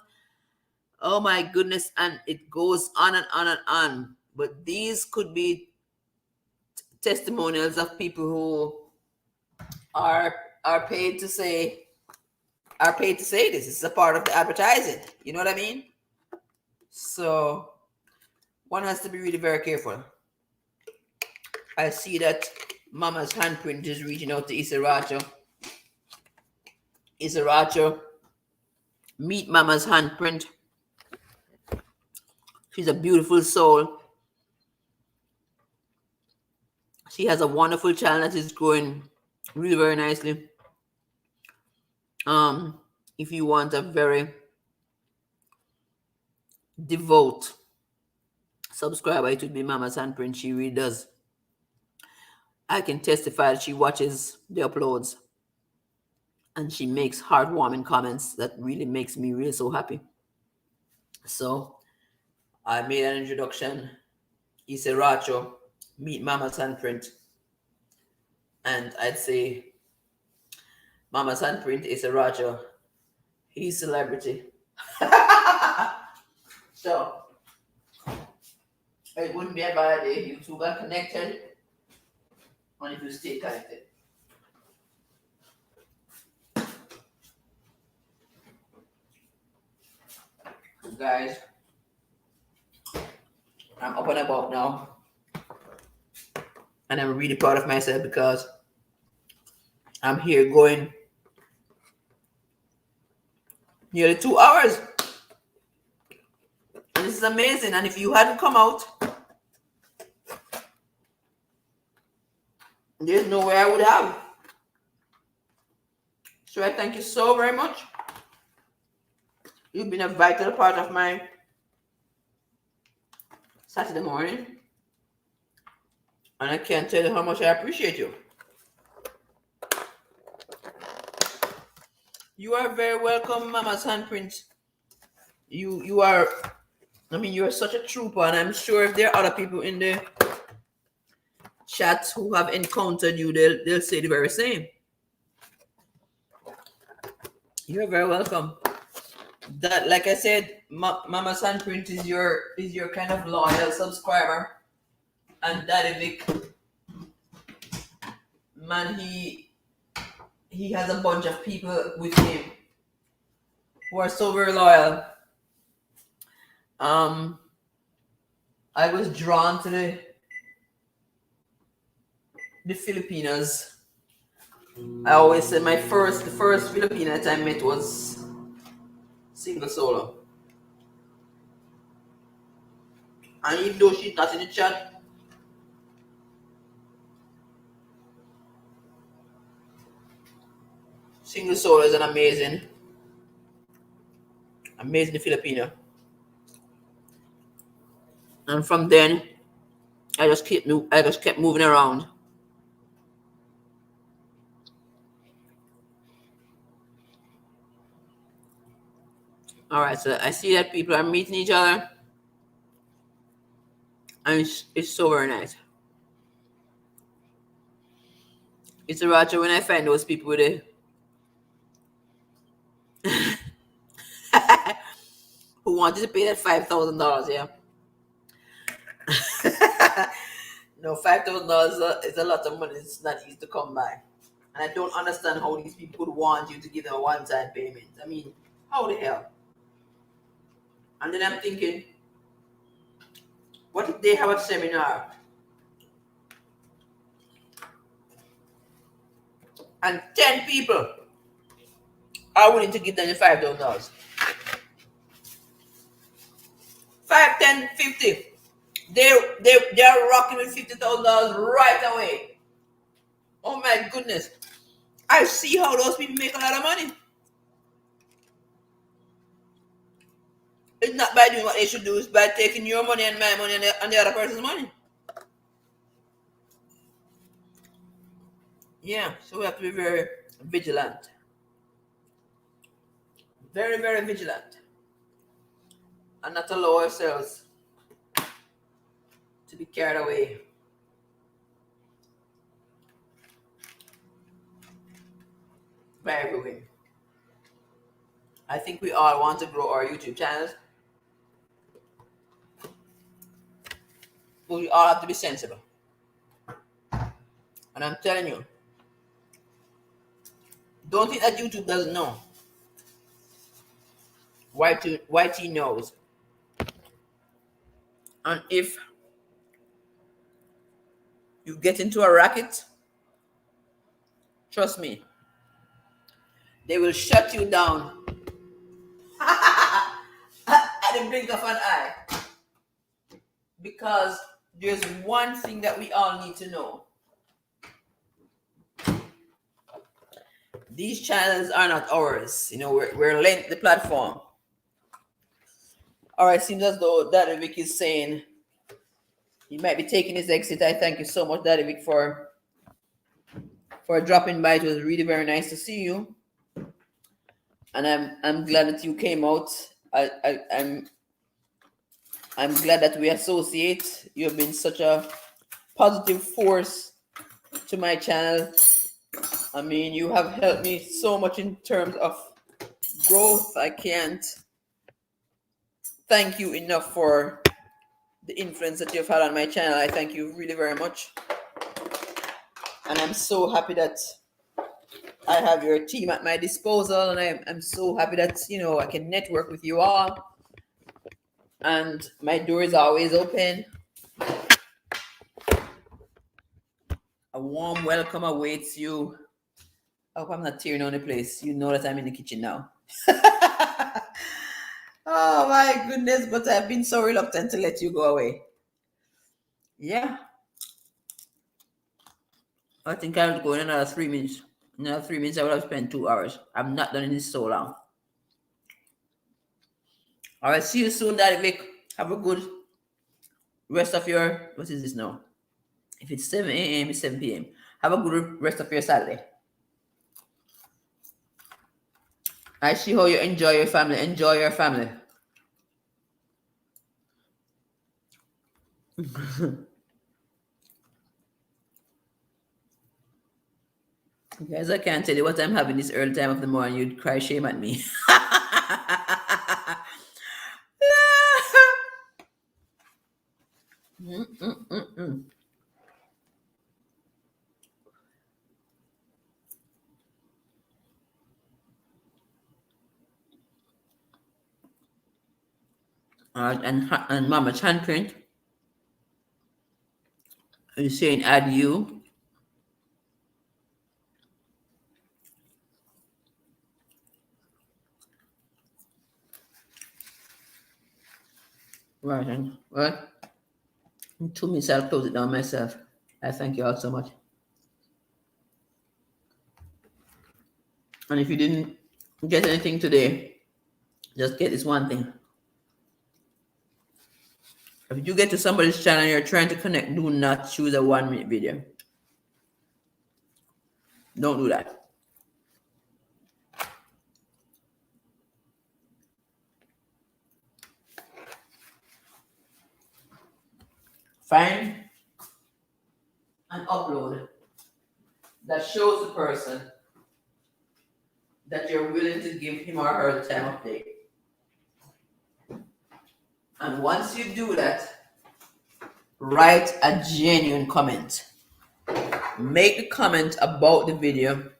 Oh my goodness. And it goes on and on and on. But these could be testimonials of people who are are paid to say are paid to say this. It's a part of the advertising. You know what I mean? So one has to be really very careful. I see that Mama's handprint is reaching out to Isaracho. Isaracho, meet Mama's handprint. She's a beautiful soul. She has a wonderful child that is growing really very nicely. If you want a very devout subscriber, it would be Mama's handprint. She really does. I can testify that she watches the uploads and she makes heartwarming comments that really makes me really so happy. So I made an introduction. Isaracho, meet Mama's handprint. And I'd say Mama's handprint is Isaracho. He's celebrity. So it wouldn't be a bad idea if you two got connected and if you stay connected. Guys, I'm up and about now. And I'm really proud of myself because I'm here going nearly 2 hours. And this is amazing. And if you hadn't come out, there's no way I would have. So I thank you so very much. You've been a vital part of my Saturday morning. And I can't tell you how much I appreciate you. You are very welcome, Mama's handprint. You are, I mean, you are such a trooper, and I'm sure if there are other people in the chat who have encountered you, they'll say the very same. You're very welcome. That, like I said, Mama's handprint is your kind of loyal subscriber, and Daddy Vic, man, he has a bunch of people with him who are so very loyal. I was drawn to the Filipinas. I always say the first Filipina that I met was Single Solo. And even though she's not in the chat, Single Solo is an amazing Filipino. And from then, I just kept moving around. All right, so I see that people are meeting each other, and it's so very nice. It's a Roger when I find those people with it who wanted to pay that $5,000, yeah. No, $5,000 is a lot of money. It's not easy to come by. And I don't understand how these people would want you to give them a one-time payment. I mean, how the hell? And then I'm thinking, what if they have a seminar and 10 people are willing to give them the $5,000? 5, 10, 50. They're rocking with $50,000 right away. Oh my goodness. I see how those people make a lot of money. It's not by doing what they should do, it's by taking your money and my money and the other person's money. Yeah, so we have to be very vigilant. Very, very vigilant. And not allow ourselves to be carried away by everything. I think we all want to grow our YouTube channels, but we all have to be sensible. And I'm telling you, don't think that YouTube doesn't know. YT knows. And if you get into a racket, trust me, they will shut you down at the blink of an eye. Because there's one thing that we all need to know. These channels are not ours. You know, we're lent the platform. All right, seems as though Daddy Vic is saying he might be taking his exit. I thank you so much, Daddy Vic, for dropping by. It was really very nice to see you, and I'm glad that you came out. I'm glad that we associate. You've been such a positive force to my channel. I mean, you have helped me so much in terms of growth. I can't thank you enough for the influence that you've had on my channel. I thank you really very much. And I'm so happy that I have your team at my disposal. And I'm so happy that, you know, I can network with you all. And my door is always open. A warm welcome awaits you. I hope I'm not tearing on the place. You know that I'm in the kitchen now. Oh my goodness, but I've been so reluctant to let you go away. Yeah. I think I'll go in another 3 minutes. Another 3 minutes, I would have spent 2 hours. I'm not done in this so long. All right, see you soon, Daddy Vic. Have a good rest of your, what is this now? If it's 7 a.m., it's 7 p.m. Have a good rest of your Saturday. I see how you enjoy your family. Enjoy your family. Guys, I can't tell you what I'm having this early time of the morning. You'd cry shame at me. And Mama Chanprint is saying add you. Right, and well, in 2 minutes I'll close it down myself. I thank you all so much. And if you didn't get anything today, just get this one thing. If you get to somebody's channel and you're trying to connect, do not choose a 1-minute video. Don't do that. Find and upload that shows the person that you're willing to give him or her the time of day. And once you do that, write a genuine comment. Make the comment about the video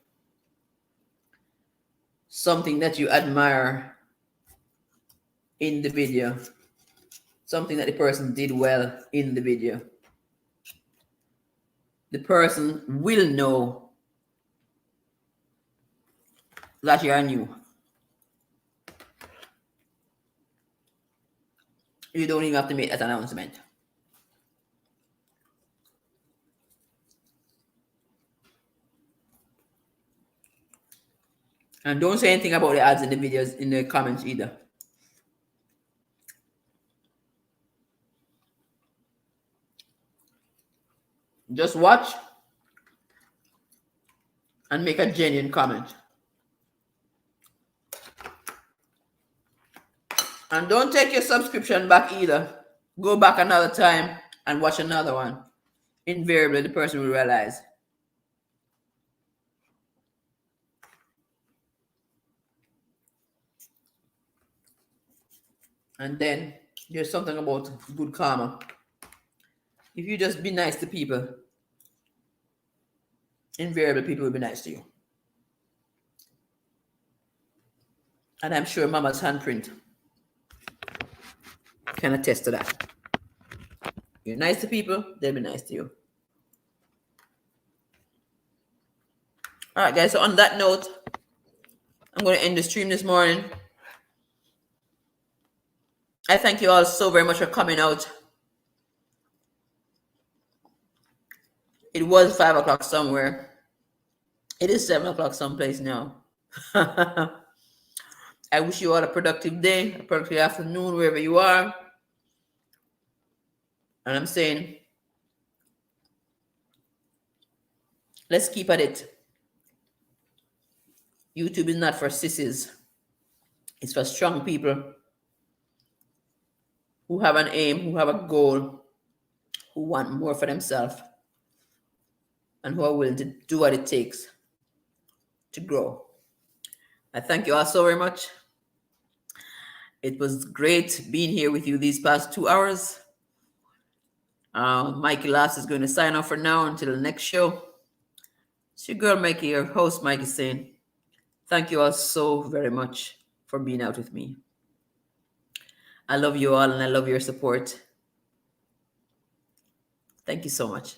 something that you admire in the video, something that the person did well in the video. The person will know that you are new. You don't even have to make that announcement. And don't say anything about the ads in the videos in the comments either. Just watch and make a genuine comment. And don't take your subscription back either. Go back another time and watch another one. Invariably, the person will realize. And then there's something about good karma. If you just be nice to people, invariably people will be nice to you. And I'm sure Mama's handprint can attest to that. You're nice to people, they'll be nice to you. All right, guys. So on that note, I'm going to end the stream this morning. I thank you all so very much for coming out. It was 5 o'clock somewhere. It is 7 o'clock someplace now. I wish you all a productive day, a productive afternoon, wherever you are. And I'm saying, let's keep at it. YouTube is not for sissies. It's for strong people who have an aim, who have a goal, who want more for themselves, and who are willing to do what it takes to grow. I thank you all so very much. It was great being here with you these past 2 hours. Mikey Lass is going to sign off for now until the next show. It's your girl Mikey, your host Mikey, saying thank you all so very much for being out with me. I love you all and I love your support. Thank you so much.